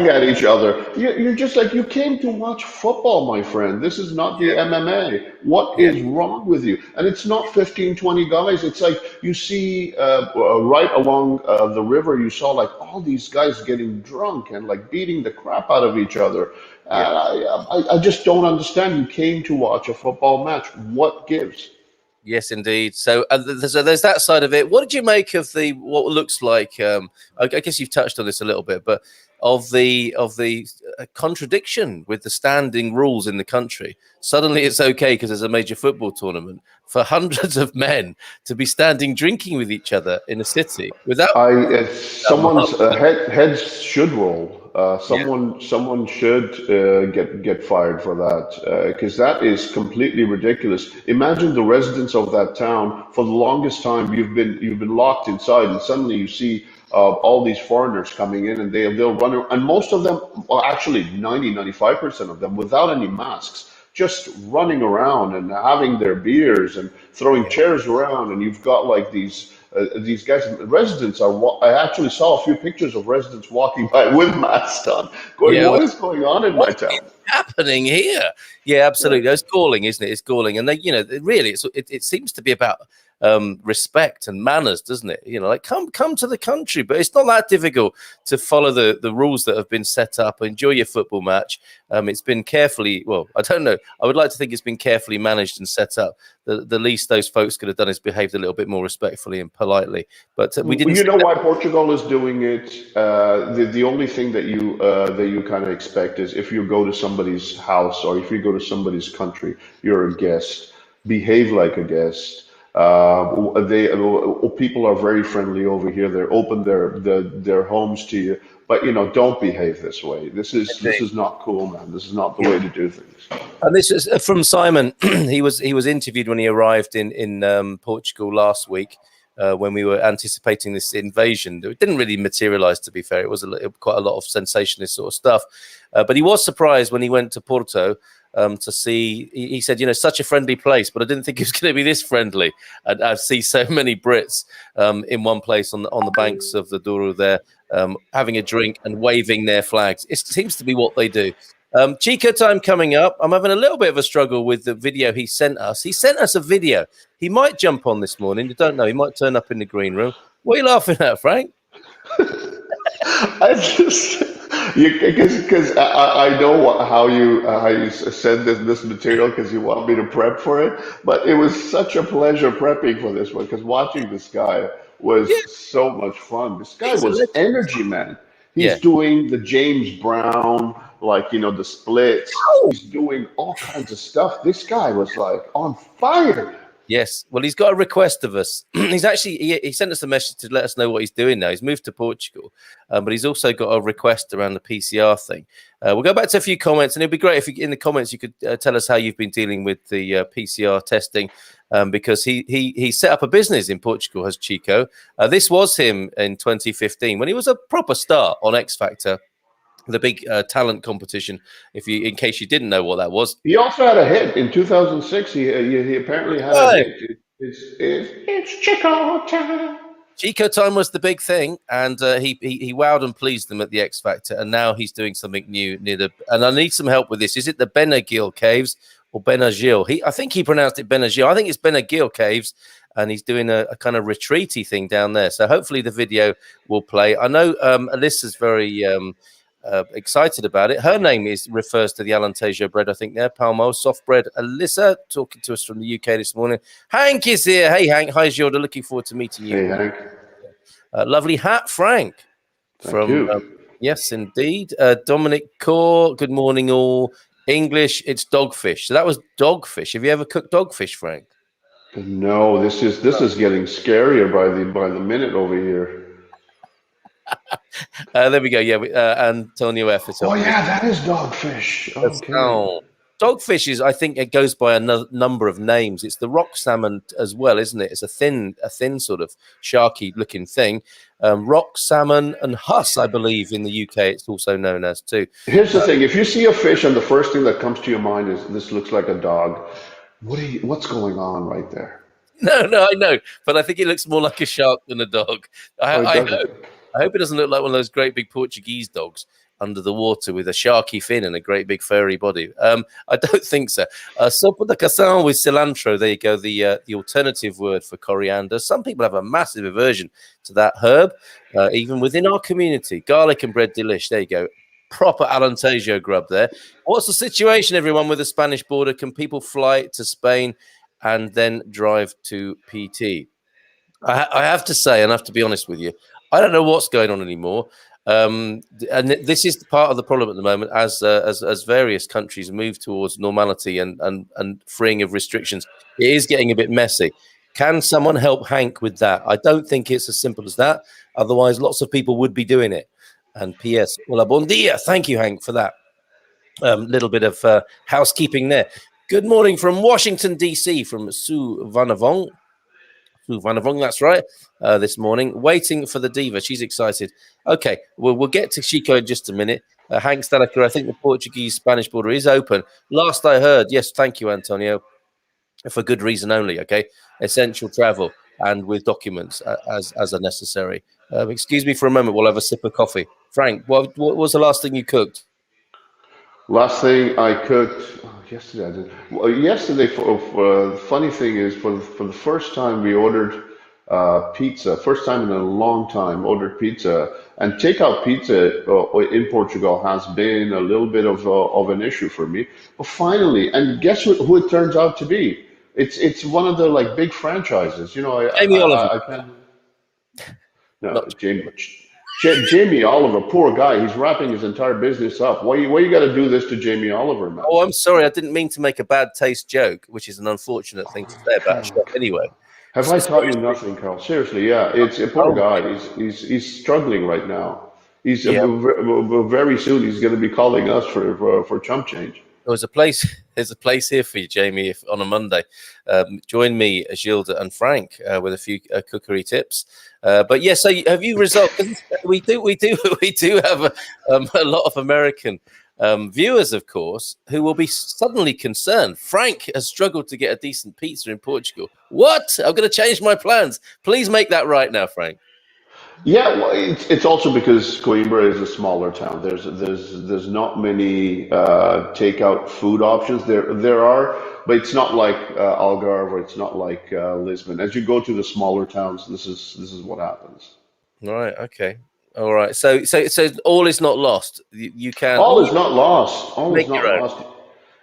at each other. You're just like, you came to watch football, my friend. This is not the MMA. What is wrong with you? And it's not 15, 20 guys. It's like you see right along the river, you saw like all these guys getting drunk and like beating the crap out of each other. I just don't understand. You came to watch a football match. What gives? Yes, indeed. So there's that side of it. What did you make of what looks like? I guess you've touched on this a little bit, but of the contradiction with the standing rules in the country. Suddenly it's okay because there's a major football tournament for hundreds of men to be standing drinking with each other in a city without Someone's heads should roll. Someone should get fired for that because that is completely ridiculous. Imagine the residents of that town. For the longest time, you've been locked inside, and suddenly you see all these foreigners coming in, and they'll run, and most of them, well, actually 95% of them, without any masks, just running around and having their beers and throwing chairs around, and you've got like these guys, residents are. I actually saw a few pictures of residents walking by with masks on, going, "What is going on in my town? Happening here?" Yeah, absolutely. It's galling, isn't it? It's galling, and they, really, it seems to be about respect and manners, doesn't it? Like come to the country, but it's not that difficult to follow the rules that have been set up. Enjoy your football match. It's been carefully, well, I don't know. I would like to think it's been carefully managed and set up. The least those folks could have done is behaved a little bit more respectfully and politely. But we didn't. You know why Portugal is doing it? The only thing that you kind of expect is if you go to somebody's house or if you go to somebody's country, you're a guest. Behave like a guest. People are very friendly over here. They're open their homes to you, but don't behave this way. This is not cool, man. This is not the way to do things. And this is from Simon. he was interviewed when he arrived in Portugal last week when we were anticipating this invasion. It didn't really materialize, to be fair. It was quite a lot of sensationalist sort of stuff, but he was surprised when he went to Porto. To see, he said, such a friendly place, but I didn't think it was going to be this friendly. And I see so many Brits in one place on the banks of the Douro there, having a drink and waving their flags. It seems to be what they do. Chico Time coming up. I'm having a little bit of a struggle with the video he sent us. He sent us a video. He might jump on this morning. You don't know. He might turn up in the green room. What are you laughing at, Frank? I just because I know how you send this material because you want me to prep for it, but it was such a pleasure prepping for this one because watching this guy was so much fun. This guy was energy, man. He's doing the James Brown, like the splits. He's doing all kinds of stuff. This guy was like on fire. Yes. Well, he's got a request of us. He's actually, he sent us a message to let us know what he's doing now. He's moved to Portugal, but he's also got a request around the PCR thing. We'll go back to a few comments, and it'd be great if in the comments you could tell us how you've been dealing with the PCR testing, because he set up a business in Portugal, has Chico. This was him in 2015 when he was a proper star on X Factor, the big talent competition. In case you didn't know what that was, he also had a hit in 2006. He apparently had a hit. It's Chico Time. Chico Time was the big thing, and he wowed and pleased them at the X Factor, and now he's doing something new and I need some help with this. Is it the Benagil Caves or Benagil? I think he pronounced it Benagil. I think it's Benagil Caves, and he's doing a kind of retreaty thing down there. So hopefully the video will play. I know Alyssa's very excited about it. Her name refers to the Alentejo bread, I think. There, Palmo soft bread. Alyssa talking to us from the UK this morning. Hank is here. Hey, Hank. Hi, Jordan. Looking forward to meeting you. Hey, Hank. Lovely hat, Frank. Thank you. Yes, indeed. Dominic Core. Good morning, all. English. It's dogfish. So that was dogfish. Have you ever cooked dogfish, Frank? No. This is getting scarier by the minute over here. There we go. Yeah, Antonio F. Oh yeah, that is dogfish. Okay. Dogfish is, I think, it goes by a number of names. It's the rock salmon as well, isn't it? It's a thin sort of sharky looking thing. Rock salmon and huss, I believe, in the UK, it's also known as too. Here's the thing: if you see a fish and the first thing that comes to your mind is this looks like a dog, what's going on right there? No, I know, but I think it looks more like a shark than a dog. I hope it doesn't look like one of those great big Portuguese dogs under the water with a sharky fin and a great big furry body. I don't think so. Sopa de cação with cilantro. There you go. The alternative word for coriander. Some people have a massive aversion to that herb, even within our community. Garlic and bread delish. There you go. Proper Alentejo grub there. What's the situation, everyone, with the Spanish border? Can people fly to Spain and then drive to PT? I have to say, and I have to be honest with you, I don't know what's going on anymore. And this is part of the problem at the moment, as various countries move towards normality and freeing of restrictions. It is getting a bit messy. Can someone help Hank with that? I don't think it's as simple as that. Otherwise, lots of people would be doing it. And P.S. Hola, bon dia. Thank you, Hank, for that little bit of housekeeping there. Good morning from Washington, D.C., from Sue Vanavong. Sue Vanavong, that's right, this morning. Waiting for the diva. She's excited. Okay, we'll get to Chico in just a minute. Hank Stalaker, I think the Portuguese-Spanish border is open. Last I heard, yes, thank you, Antonio, for good reason only, okay? Essential travel and with documents as are necessary. Excuse me for a moment. We'll have a sip of coffee. Frank, what was the last thing you cooked? Last thing I cooked yesterday. I did. Well, yesterday, funny thing is, for the first time, we ordered pizza. First time in a long time, ordered pizza. And takeout pizza in Portugal has been a little bit of an issue for me. But finally, and guess who it turns out to be? It's one of the like big franchises. You know, Jamie Oliver. I can't. No, Jamie Oliver, poor guy. He's wrapping his entire business up. Why you got to do this to Jamie Oliver, man? Oh, I'm sorry. I didn't mean to make a bad taste joke, which is an unfortunate thing to say about a shop anyway. Have I taught you nothing, Carl? Seriously, yeah. It's a poor guy. He's struggling right now. He's very soon he's going to be calling us for chump change. There's a place here for you, Jamie, if on a Monday. Join me, Gilda and Frank, with a few cookery tips. But yes, so have you resolved? We do have a lot of American viewers, of course, who will be suddenly concerned. Frank has struggled to get a decent pizza in Portugal. What? I'm going to change my plans. Please make that right now, Frank. Yeah, well, it's also because Coimbra is a smaller town. There's not many takeout food options. There are, but it's not like Algarve, or it's not like Lisbon. As you go to the smaller towns, this is what happens. Right. Okay. All right. So all is not lost. You can. All is not lost. All is not lost.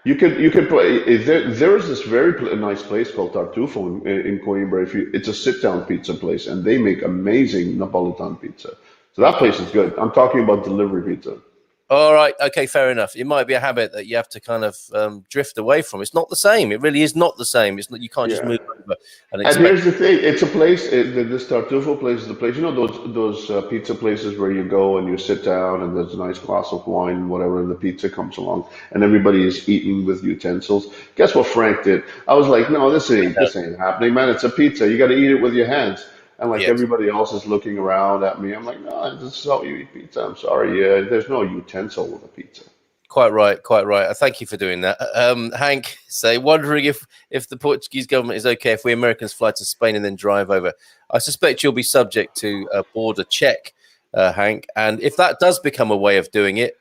You could play. There is this very nice place called Tartufo in Coimbra. It's a sit-down pizza place, and they make amazing Napolitan pizza. So that place is good. I'm talking about delivery pizza. All right. Okay. Fair enough. It might be a habit that you have to kind of drift away from. It's not the same. It really is not the same. It's not. You can't just move over. And here's the thing. It's a place. This Tartufo place is the place. You know those pizza places where you go and you sit down and there's a nice glass of wine and whatever, and the pizza comes along and everybody is eating with utensils. Guess what Frank did? I was like, no, this ain't happening, man. It's a pizza. You got to eat it with your hands. And like everybody else is looking around at me. I'm like, no, this is how you eat pizza. I'm sorry. There's no utensil with a pizza. Quite right. Quite right. Thank you for doing that. Hank, wondering if the Portuguese government is okay if we Americans fly to Spain and then drive over. I suspect you'll be subject to a border check, Hank. And if that does become a way of doing it,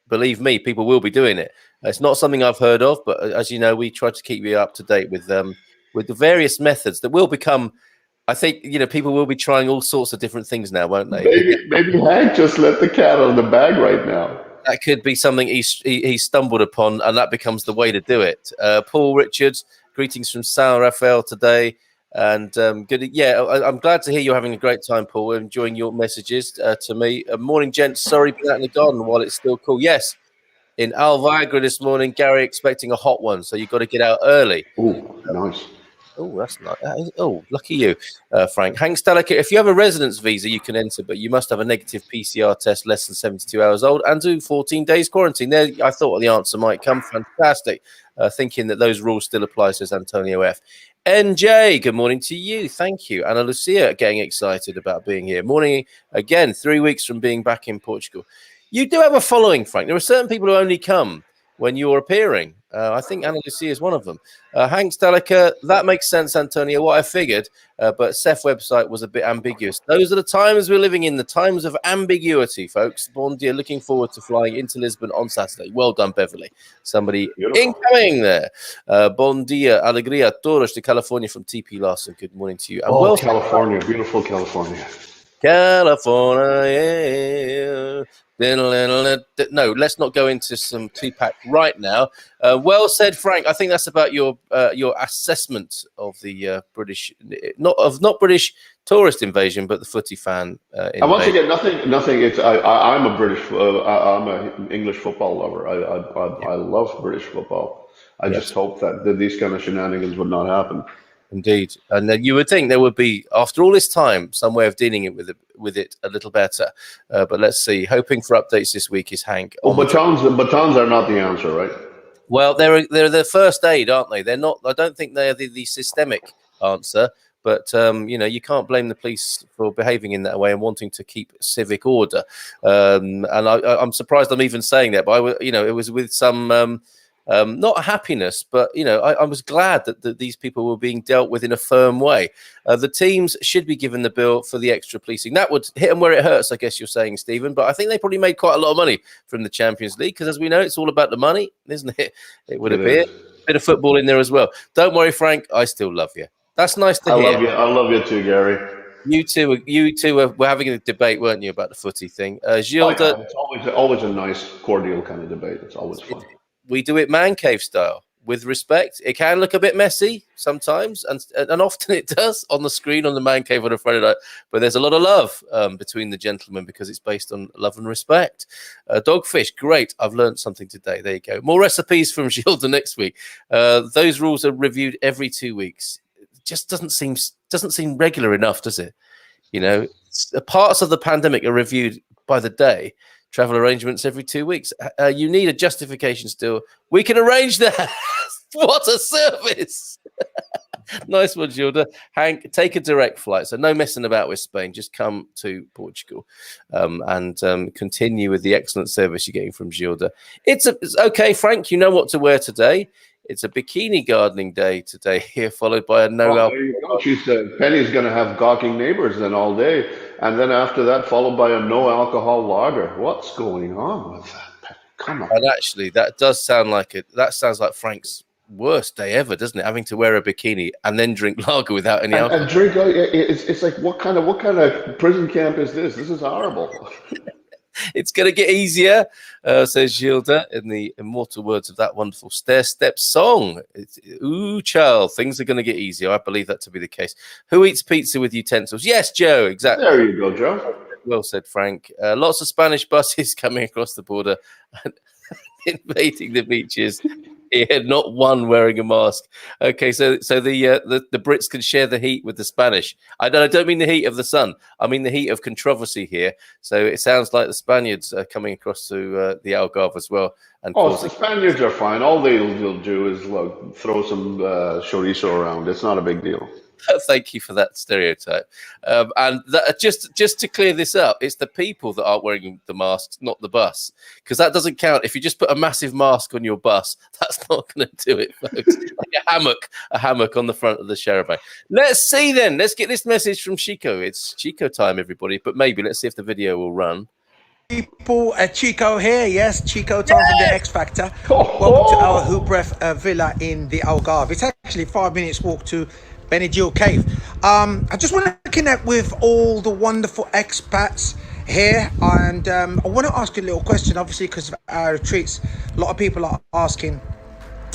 believe me, people will be doing it. It's not something I've heard of, but as you know, we try to keep you up to date with the various methods that will become. I think, people will be trying all sorts of different things now, won't they? Maybe Hank just let the cat out of the bag right now. That could be something he stumbled upon, and that becomes the way to do it. Paul Richards, greetings from San Rafael today. And good. Yeah, I'm glad to hear you're having a great time, Paul. We're enjoying your messages to me. Morning, gents. Sorry, being out in the garden while it's still cool. Yes, in Alvagra this morning, Gary expecting a hot one, so you've got to get out early. Oh, nice. Oh, that's nice. Oh, lucky you, Frank. Hank Stalaker, if you have a residence visa, you can enter, but you must have a negative PCR test less than 72 hours old and do 14 days quarantine. There, I thought the answer might come. Fantastic. Thinking that those rules still apply, says Antonio F. NJ, good morning to you. Thank you. Anna Lucia getting excited about being here. Morning again, 3 weeks from being back in Portugal. You do have a following, Frank. There are certain people who only come when you're appearing. I think Anna Lucia is one of them. Hank Stalaker, that makes sense, Antonio, what I figured, but Seth website was a bit ambiguous. Those are the times we're living in, the times of ambiguity, folks. Bon dia, looking forward to flying into Lisbon on Saturday. Well done, Beverly. Somebody incoming there. Bon dia, alegria, todos de California from TP Larson. Good morning to you. And California, beautiful California. California. No, let's not go into some Tupac right now. Well said, Frank. I think that's about your assessment of the British, not British tourist invasion, but the footy fan And once invasion. again, nothing. It's I'm a British. I'm an English football lover. I love British football. I Yes. just hope that these kind of shenanigans would not happen. Indeed, and then you would think there would be, after all this time, some way of dealing with it a little better. But let's see. Hoping for updates this week is Hank. Well, batons are not the answer, right? Well, they're the first aid, aren't they? They're not. I don't think they're the systemic answer. But you can't blame the police for behaving in that way and wanting to keep civic order. And I'm surprised I'm even saying that. But it was with some. Not happiness, but I was glad that these people were being dealt with in a firm way. The teams should be given the bill for the extra policing. That would hit them where it hurts, I guess you're saying, Stephen. But I think they probably made quite a lot of money from the Champions League because, as we know, it's all about the money, isn't it? It would appear. Bit of football in there as well. Don't worry, Frank. I still love you. That's nice to hear. I love you too, Gary. You two were having a debate, weren't you, about the footy thing? Gilles, it's always a nice, cordial kind of debate. It's always fun. We do it man cave style with respect. It can look a bit messy sometimes, and often it does on the screen on the man cave on a Friday night. But there's a lot of love between the gentlemen because it's based on love and respect. Dogfish, great. I've learned something today. There you go. More recipes from Gilles next week. Those rules are reviewed every 2 weeks. It just doesn't seem regular enough, does it? Parts of the pandemic are reviewed by the day. Travel arrangements every 2 weeks. You need a justification still. We can arrange that. What a service. Nice one, Gilda. Hank, take a direct flight. So no messing about with Spain. Just come to Portugal and continue with the excellent service you're getting from Gilda. It's okay, Frank. You know what to wear today. It's a bikini gardening day today here, followed by a no-alcohol. There you go. She said Penny's going to have gawking neighbors then all day. And then after that, followed by a no-alcohol lager. What's going on with that, Penny? Come on. And actually, that sounds like Frank's worst day ever, doesn't it? Having to wear a bikini and then drink lager without any alcohol. And drink, it's like, what kind of prison camp is this? This is horrible. It's going to get easier, says Gilda, in the immortal words of that wonderful Stair Step song. Ooh, child, things are going to get easier. I believe that to be the case. Who eats pizza with utensils? Yes, Joe, exactly. There you go, Joe. Well said, Frank. Lots of Spanish buses coming across the border and invading the beaches. Here, not one wearing a mask. Okay, so the Brits can share the heat with the Spanish. I don't mean the heat of the sun. I mean the heat of controversy here. So it sounds like the Spaniards are coming across to the Algarve as well. And the Spaniards are fine. All they'll do is throw some chorizo around. It's not a big deal. Thank you for that stereotype. And just to clear this up, it's the people that aren't wearing the masks, not the bus, because that doesn't count. If you just put a massive mask on your bus, that's not going to do it, folks. Like a hammock on the front of the charabanc. Let's see then. Let's get this message from Chico. It's Chico time, everybody. But maybe let's see if the video will run. People, Chico here, yes, Chico Time from the X Factor. Welcome to our Hoobref villa in the Algarve. It's actually 5 minutes walk to Benadryl Cave. I just want to connect with all the wonderful expats here, and I want to ask you a little question, obviously, because of our retreats. A lot of people are asking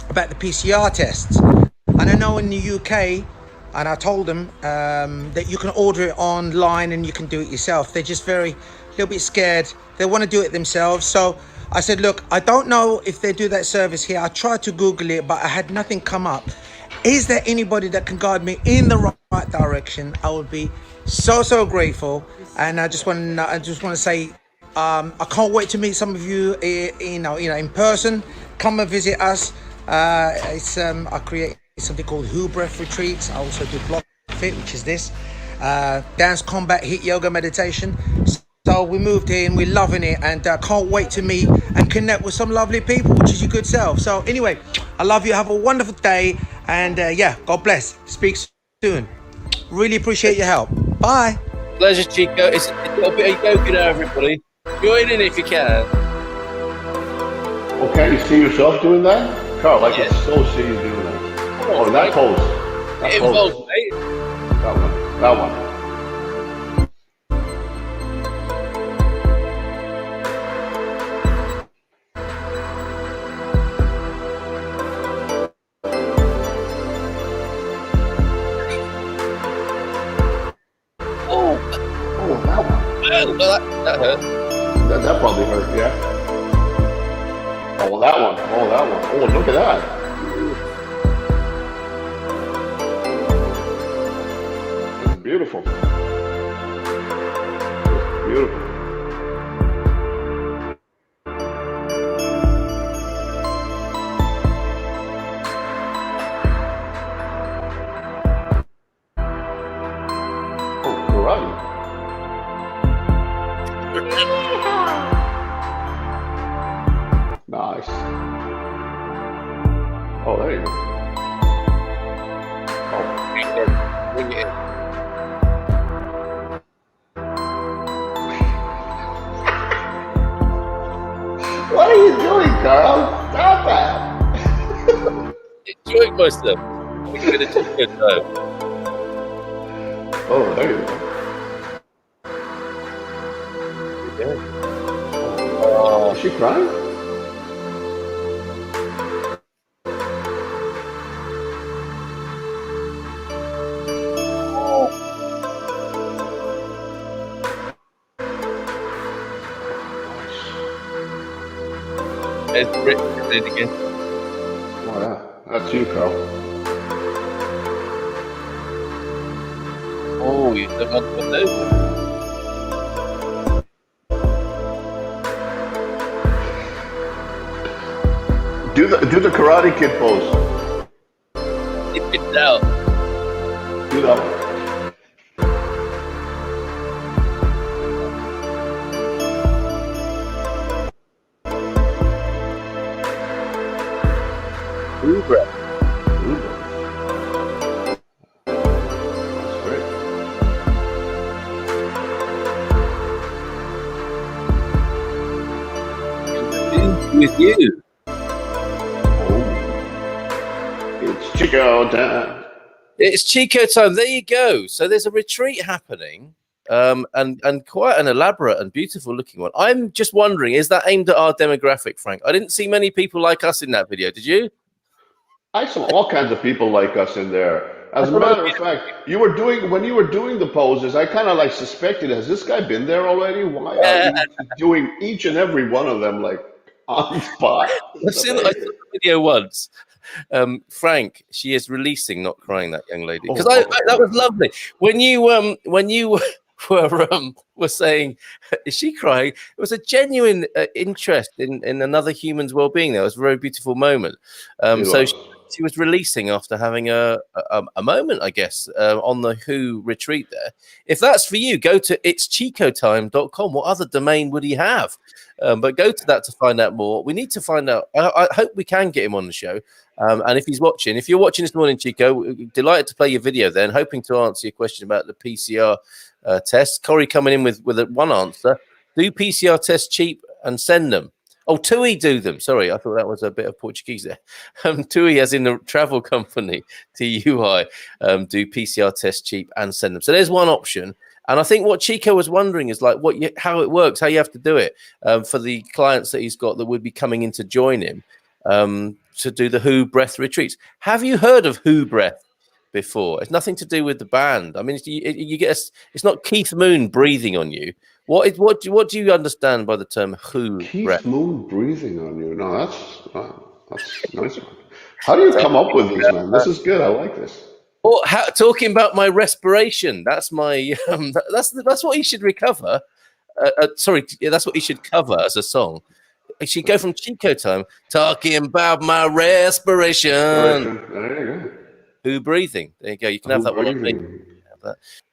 about the PCR tests, and I know in the UK, and I told them that you can order it online and you can do it yourself. They're just a little bit scared. They want to do it themselves. So I said, look, I don't know if they do that service here. I tried to Google it, but I had nothing come up. Is there anybody that can guide me in the right direction? I would be so grateful. And I just want to say, I can't wait to meet some of you, in person. Come and visit us. I create something called Hoobref retreats. I also do block fit, which is this dance, combat, hit, yoga, meditation. So we moved here and we're loving it, and can't wait to meet and connect with some lovely people, which is your good self. So anyway, I love you. Have a wonderful day, and God bless. Speak soon. Really appreciate your help. Bye. Pleasure, Chico. It's a little bit of yoga now, everybody. Join in if you can. Oh, can you see yourself doing that? Carl, I can so see you doing that. Oh, that pose. That It pose. involves, mate. That one. Well, that hurt. That probably hurt, yeah. Oh, well, that one. Oh, that one. Oh, look at that. That's beautiful. That's beautiful. Oh, karate. Nice. Oh, there you go. Oh, Bring it in. what are you doing, Carl? Stop that. Enjoying myself. We're going to take it though. Oh, there you go. Oh, Is she crying? there's Brit did it again. Oh, yeah. That's you, Carl. Oh, you don't want to know. Do the Karate Kid pose. It's out. Do that one. Uber. That's great. With you. Oh. It's Chico time. It's Chico time. There you go. So there's a retreat happening, and quite an elaborate and beautiful looking one. I'm just wondering, is that aimed at our demographic, Frank? I didn't see many people like us in that video. Did you? I saw all kinds of people like us in there. As a matter of fact, when you were doing the poses, I kind of like suspected, has this guy been there already? Why are you doing each and every one of them like on the spot? I saw the video once. Frank, she is releasing, not crying, that young lady. Because that was lovely. When you were saying, is she crying? It was a genuine interest in another human's well-being. That was a very beautiful moment. So she was releasing after having a moment, I guess, on the Who retreat there. If that's for you, go to it'schicotime.com. What other domain would he have? But go to that to find out more. We need to find out. I hope we can get him on the show. And if he's watching, if you're watching this morning, Chico, delighted to play your video then, hoping to answer your question about the PCR test. Corey coming in with one answer. Do PCR tests cheap and send them. Oh, TUI do them. Sorry, I thought that was a bit of Portuguese there. TUI, as in the travel company, TUI, do PCR tests cheap and send them. So there's one option. And I think what Chico was wondering is like how it works, how you have to do it for the clients that he's got that would be coming in to join him to do the Who Breath retreats. Have you heard of Who Breath before? It's nothing to do with the band. I mean, you get it's not Keith Moon breathing on you. What do you understand by the term Who Keith Breath? Moon breathing on you. No, that's nice. How do you come up with these, man? This is good. I like this. Well, talking about my respiration, that's my that's what you should recover. Sorry, that's what you should cover as a song. It should go from Chico Time, talking about my respiration. There you go. Who breathing? There you go. You can have that one. Breathing.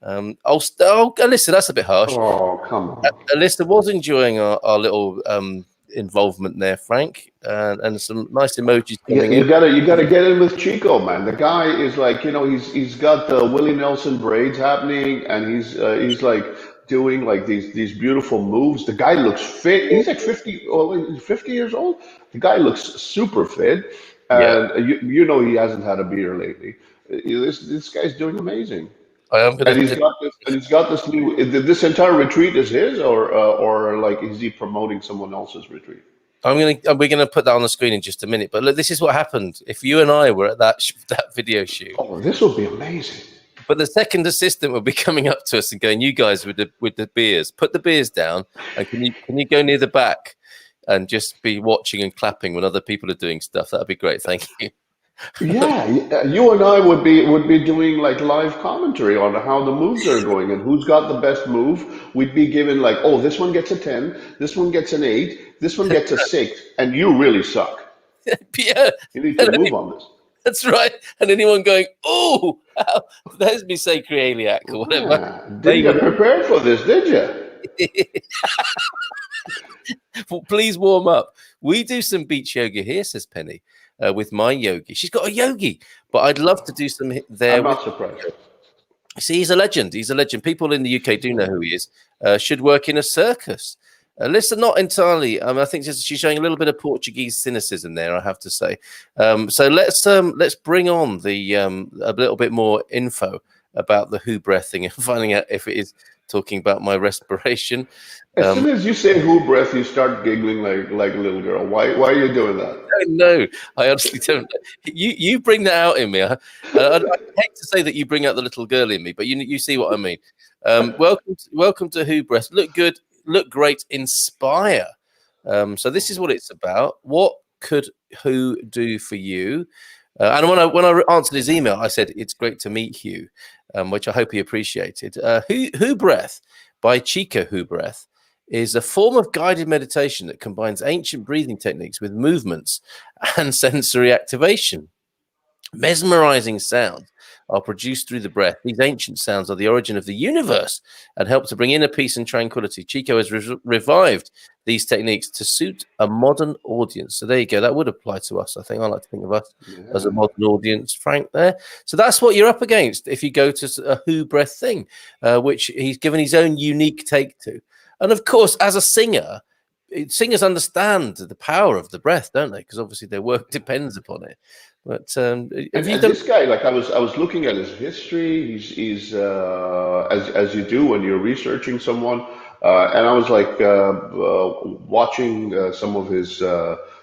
Alyssa, that's a bit harsh. Oh, come on. Alyssa was enjoying our little involvement there, Frank, and some nice emojis coming in. You gotta get in with Chico, man. The guy is like, he's got the Willie Nelson braids happening, and he's like doing like these beautiful moves. The guy looks fit. He's like 50 years old. The guy looks super fit, and he hasn't had a beer lately. This guy's doing amazing. He's got this new. This entire retreat is his, or like is he promoting someone else's retreat? We're gonna put that on the screen in just a minute. But look, this is what happened. If you and I were at that video shoot, this would be amazing. But the second assistant will be coming up to us and going, "You guys with the beers, put the beers down, and can you go near the back and just be watching and clapping when other people are doing stuff? That'd be great. Thank you." Yeah, you and I would be doing like live commentary on how the moves are going and who's got the best move. We'd be given like, oh, this one gets a 10, this one gets an 8, this one gets a 6, and you really suck. Yeah, You need to move on this. that's right. And anyone going, "Oh, there's me say Crealiac or whatever." Yeah. Didn't get prepared for this, did you? Well, please warm up. We do some beach yoga here, says Penny, with my yogi. She's got a yogi, but I'd love to do some there. I'm not surprised. See, he's a legend. He's a legend. People in the UK do know who he is. Should work in a circus. Listen, not entirely. I think she's showing a little bit of Portuguese cynicism there, I have to say. So let's bring on the a little bit more info about the who breath thing and finding out if it is talking about my respiration. As soon as you say who breath, you start giggling like a little girl. Why are you doing that? No, I honestly don't. You bring that out in me. I hate to say that you bring out the little girl in me, but you see what I mean. Welcome to Who Breath. Look good, look great, inspire. So this is what it's about. What could Who do for you? And when I answered his email, I said it's great to meet Hugh, which I hope he appreciated. Who Breath by Chico Who Breath is a form of guided meditation that combines ancient breathing techniques with movements and sensory activation. Mesmerizing sounds are produced through the breath. These ancient sounds are the origin of the universe and help to bring inner peace and tranquility. Chico has revived these techniques to suit a modern audience. So there you go. That would apply to us. I think I like to think of us as a modern audience, Frank, there. So that's what you're up against if you go to a Who Breath thing, which he's given his own unique take to. And of course, as a singer, singers understand the power of the breath, don't they? Because obviously their work depends upon it. But this guy, like I was looking at his history. He's as you do when you're researching someone, and I was like watching some of his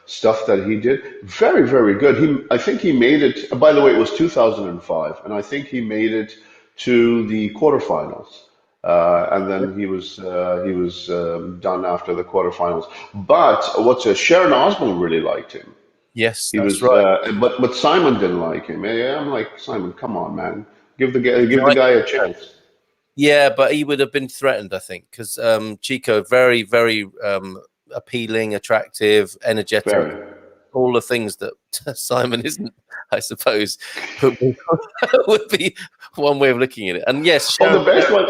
stuff that he did. Very, very good. I think he made it. By the way, it was 2005, and I think he made it to the quarterfinals. And then he was done after the quarterfinals. But Sharon Osbourne really liked him. Yes, He was right. But Simon didn't like him. I'm like, Simon, come on, man, give the guy a chance. Yeah, but he would have been threatened, I think, because Chico, very, very appealing, attractive, energetic, all the things that Simon isn't, I suppose, would be one way of looking at it. And yes, Sharon, the best one.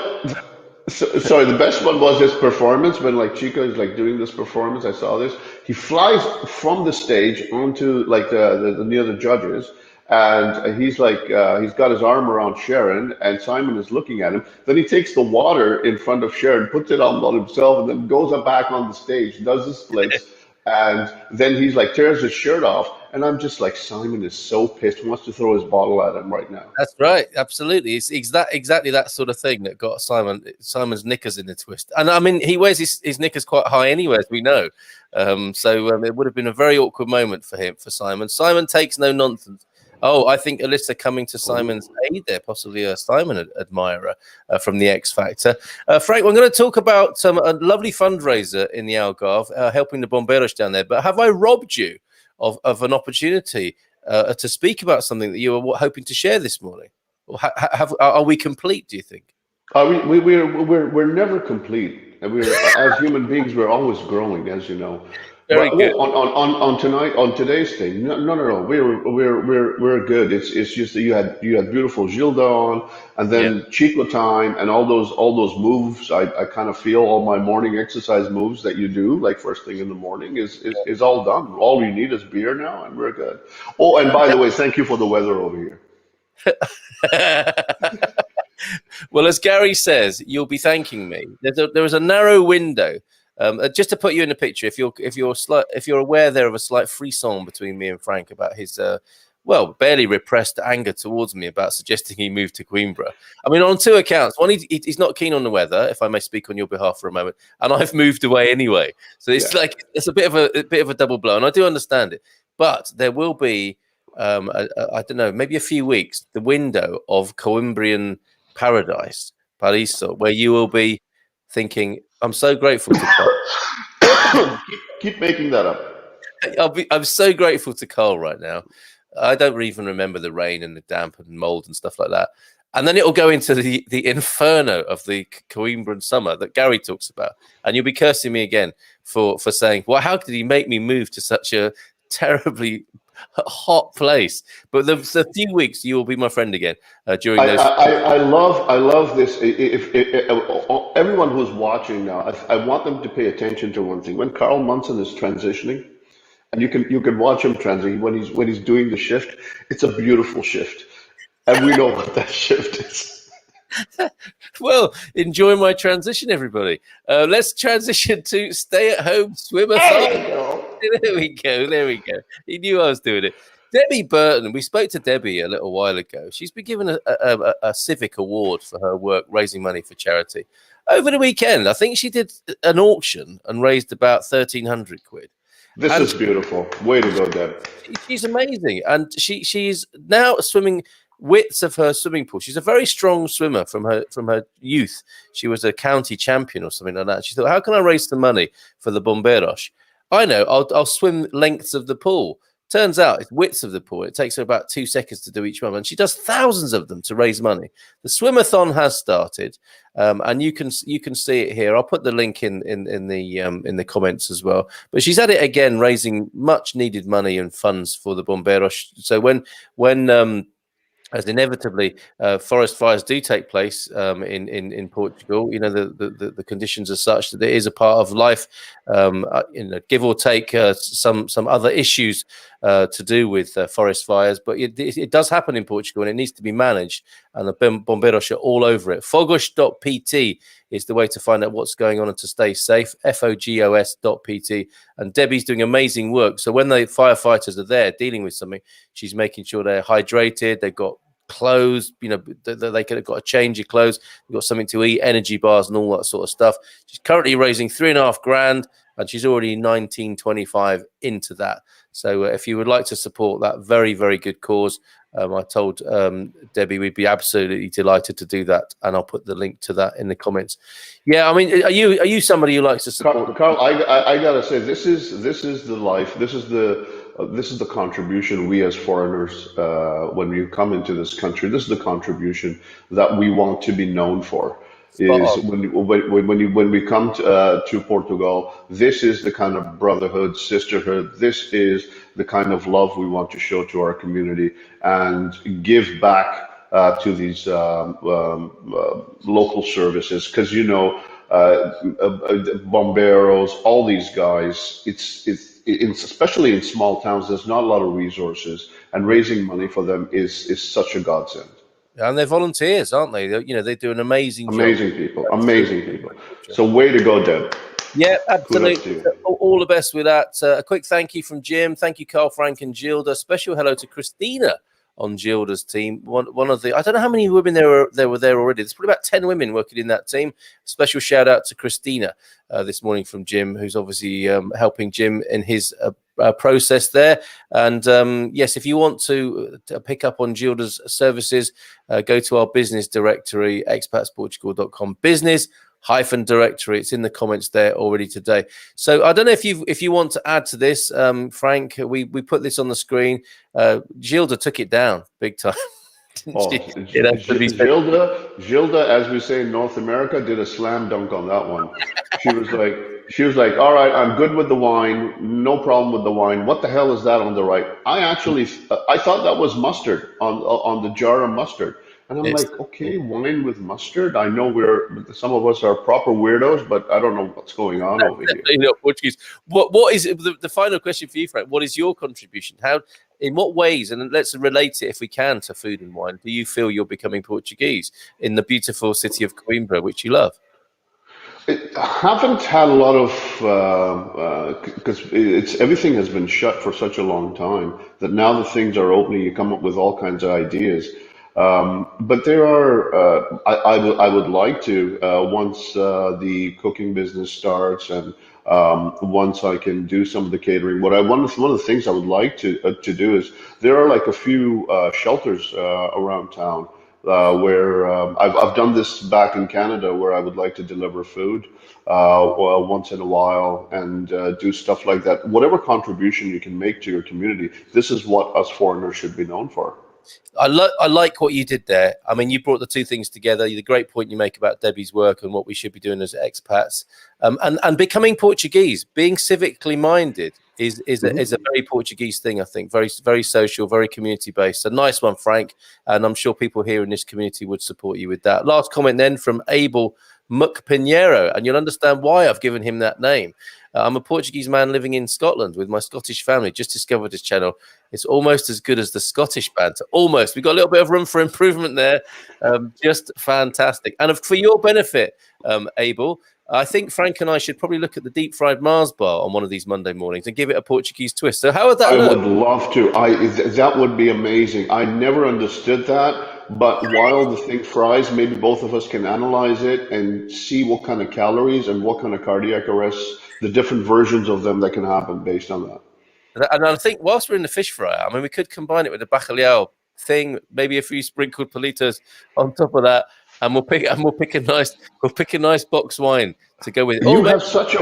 Sorry, the best one was his performance when like Chico is like doing this performance. I saw this. He flies from the stage onto like the near the judges, and he's like he's got his arm around Sharon, and Simon is looking at him. Then he takes the water in front of Sharon, puts it on himself, and then goes up back on the stage, does the splits, and then he's like tears his shirt off. And I'm just like, Simon is so pissed, he wants to throw his bottle at him right now. That's right, absolutely. It's exactly that sort of thing that got Simon's knickers in a twist. And I mean, he wears his knickers quite high anyway, as we know. So it would have been a very awkward moment for Simon. Simon takes no nonsense. Oh, I think Alyssa coming to Simon's aid there, possibly a Simon admirer from the X Factor. Frank, we're going to talk about a lovely fundraiser in the Algarve, helping the Bombeiros down there. But have I robbed you of an opportunity to speak about something that you were hoping to share this morning? Or are we complete, do you think? We're never complete. And as human beings, we're always growing, as you know. Very good. On today's thing, no. We're good. It's just that you had beautiful Gilda on, and then Chico Time, and all those moves. I kind of feel all my morning exercise moves that you do, like first thing in the morning, is all done. All you need is beer now, and we're good. Oh, and by the way, thank you for the weather over here. Well, as Gary says, you'll be thanking me. There is a narrow window. Just to put you in the picture, if you're aware there of a slight frisson between me and Frank about his barely repressed anger towards me about suggesting he moved to Coimbra. I mean, on two accounts. One, he's not keen on the weather, if I may speak on your behalf for a moment, and I've moved away anyway. So it's like it's a bit of a double blow, and I do understand it. But there will be I don't know, maybe a few weeks, the window of Coimbrian paradise, Paraiso, where you will be thinking, I'm so grateful to Carl. Keep making that up. I'm so grateful to Carl right now. I don't even remember the rain and the damp and mold and stuff like that. And then it'll go into the inferno of the Coimbran summer that Gary talks about. And you'll be cursing me again for saying, well, how did he make me move to such a terribly hot place? But the few weeks you will be my friend again during those. I love this. If everyone who's watching now, I want them to pay attention to one thing. When Carl Munson is transitioning, and you can watch him transition when he's doing the shift, it's a beautiful shift, and we know what that shift is. Well, enjoy my transition, everybody. Let's transition to stay-at-home swimmer. There we go. There we go. He knew I was doing it. Debbie Burton. We spoke to Debbie a little while ago. She's been given a civic award for her work raising money for charity. Over the weekend, I think she did an auction and raised about 1,300 quid. This is beautiful. Way to go, Deb. She's amazing, and she's now swimming widths of her swimming pool. She's a very strong swimmer from her youth. She was a county champion or something like that. She thought, how can I raise some money for the Bombeiros? I know, I'll swim lengths of the pool. Turns out it's widths of the pool. It takes her about 2 seconds to do each one, and she does thousands of them to raise money. The swimathon has started, and you can see it here. I'll put the link in the comments as well. But she's at it again, raising much needed money and funds for the Bombeiros. So when as inevitably forest fires do take place in Portugal, you know, the conditions are such that it is a part of life, give or take some other issues to do with forest fires, but it does happen in Portugal and it needs to be managed, and the Bombeiros are all over it. Fogos.pt is the way to find out what's going on and to stay safe. Fogos.pt, and Debbie's doing amazing work. So when the firefighters are there dealing with something, she's making sure they're hydrated, they've got clothes, you know, they could have got to change your clothes, you've got something to eat, energy bars and all that sort of stuff. She's currently raising 3.5 grand and she's already 1925 into that. So if you would like to support that very, very good cause, I told Debbie we'd be absolutely delighted to do that, and I'll put the link to that in the comments. Yeah, I mean, are you somebody who likes to support? Carl, I gotta say, this is the life. This is the contribution we as foreigners, when we come into this country, this is the contribution that we want to be known for. Is when we come to Portugal, this is the kind of brotherhood, sisterhood. This is the kind of love we want to show to our community and give back to these local services. Because Bombeiros, all these guys, it's especially in small towns, there's not a lot of resources, and raising money for them is such a godsend. And they're volunteers, aren't they? They do an amazing job. Amazing people. So way to go, Deb. Yeah, absolutely. All the best with that. A quick thank you from Jim. Thank you, Carl, Frank, and Gilda. Special hello to Christina on Gilda's team. One of the, I don't know how many women there were there already. There's probably about 10 women working in that team. Special shout out to Christina this morning from Jim, who's obviously helping Jim in his process there. And yes, if you want to pick up on Gilda's services, go to our business directory, expatsportugal.com business-directory. It's in the comments there already today. So I don't know if you want to add to this, Frank. We put this on the screen. Gilda took it down big time. Gilda, as we say in North America, did a slam dunk on that one. She was like, all right, I'm good with the wine, no problem with the wine. What the hell is that on the right? I thought that was mustard on the jar of mustard. And I'm like, okay, wine with mustard. I know some of us are proper weirdos, but I don't know what's going on over here. Portuguese. What is the final question for you, Frank? What is your contribution? In what ways, and let's relate it if we can to food and wine, do you feel you're becoming Portuguese in the beautiful city of Coimbra, which you love? I haven't had a lot of, because everything has been shut for such a long time that now that things are opening, you come up with all kinds of ideas. But there are, I would like to, once the cooking business starts and once I can do some of the catering, one of the things I would like to do is there are like a few shelters around town where I've done this back in Canada where I would like to deliver food well, once in a while and do stuff like that. Whatever contribution you can make to your community, this is what us foreigners should be known for. I like what you did there. I mean, you brought the two things together. The great point you make about Debbie's work and what we should be doing as expats, and becoming Portuguese, being civically minded is a very Portuguese thing. I think very social, very community based. A nice one, Frank, and I'm sure people here in this community would support you with that. Last comment then from Abel Pinheiro, and you'll understand why I've given him that name. I'm a Portuguese man living in Scotland with my Scottish family. Just discovered this channel. It's almost as good as the Scottish banter. Almost. We've got a little bit of room for improvement there. Just fantastic. And for your benefit, Abel, I think Frank and I should probably look at the deep fried Mars bar on one of these Monday mornings and give it a Portuguese twist. So how would that look? I would love to. That would be amazing. I never understood that. But while the thing fries, maybe both of us can analyze it and see what kind of calories and what kind of cardiac arrests, the different versions of them that can happen based on that. And I think whilst we're in the fish fryer, I mean, we could combine it with the bacalhau thing, maybe a few sprinkled palitos on top of that, and we'll pick a nice box wine to go with it. You have such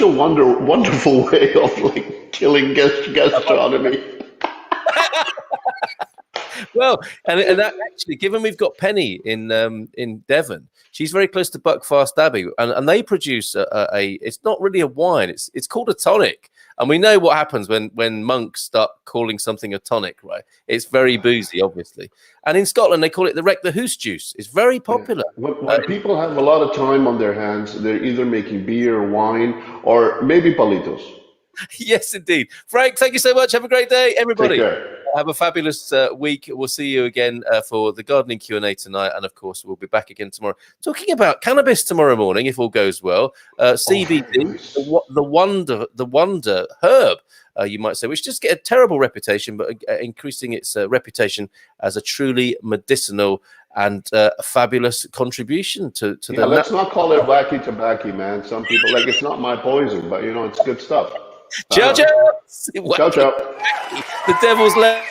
a wonderful way of like killing gastronomy. Well, and that actually, given we've got Penny in Devon, she's very close to Buckfast Abbey, and they produce it's not really a wine, it's called a tonic. And we know what happens when monks start calling something a tonic, right? It's very boozy, obviously. And in Scotland, they call it the Wreck the Hoose juice. It's very popular. Yeah. When people have a lot of time on their hands, they're either making beer, wine, or maybe palitos. Yes, indeed. Frank, thank you so much. Have a great day, everybody. Take care. Have a fabulous week. We'll see you again for the gardening Q&A tonight. And, of course, we'll be back again tomorrow talking about cannabis tomorrow morning, if all goes well. CBD, nice. the wonder herb, you might say, which just get a terrible reputation, but increasing its reputation as a truly medicinal and a fabulous contribution to the... Let's not call it wacky tobacco, man. Some people, like, it's not my poison, but, it's good stuff. Ciao, ciao. Ciao, ciao. The devil's left.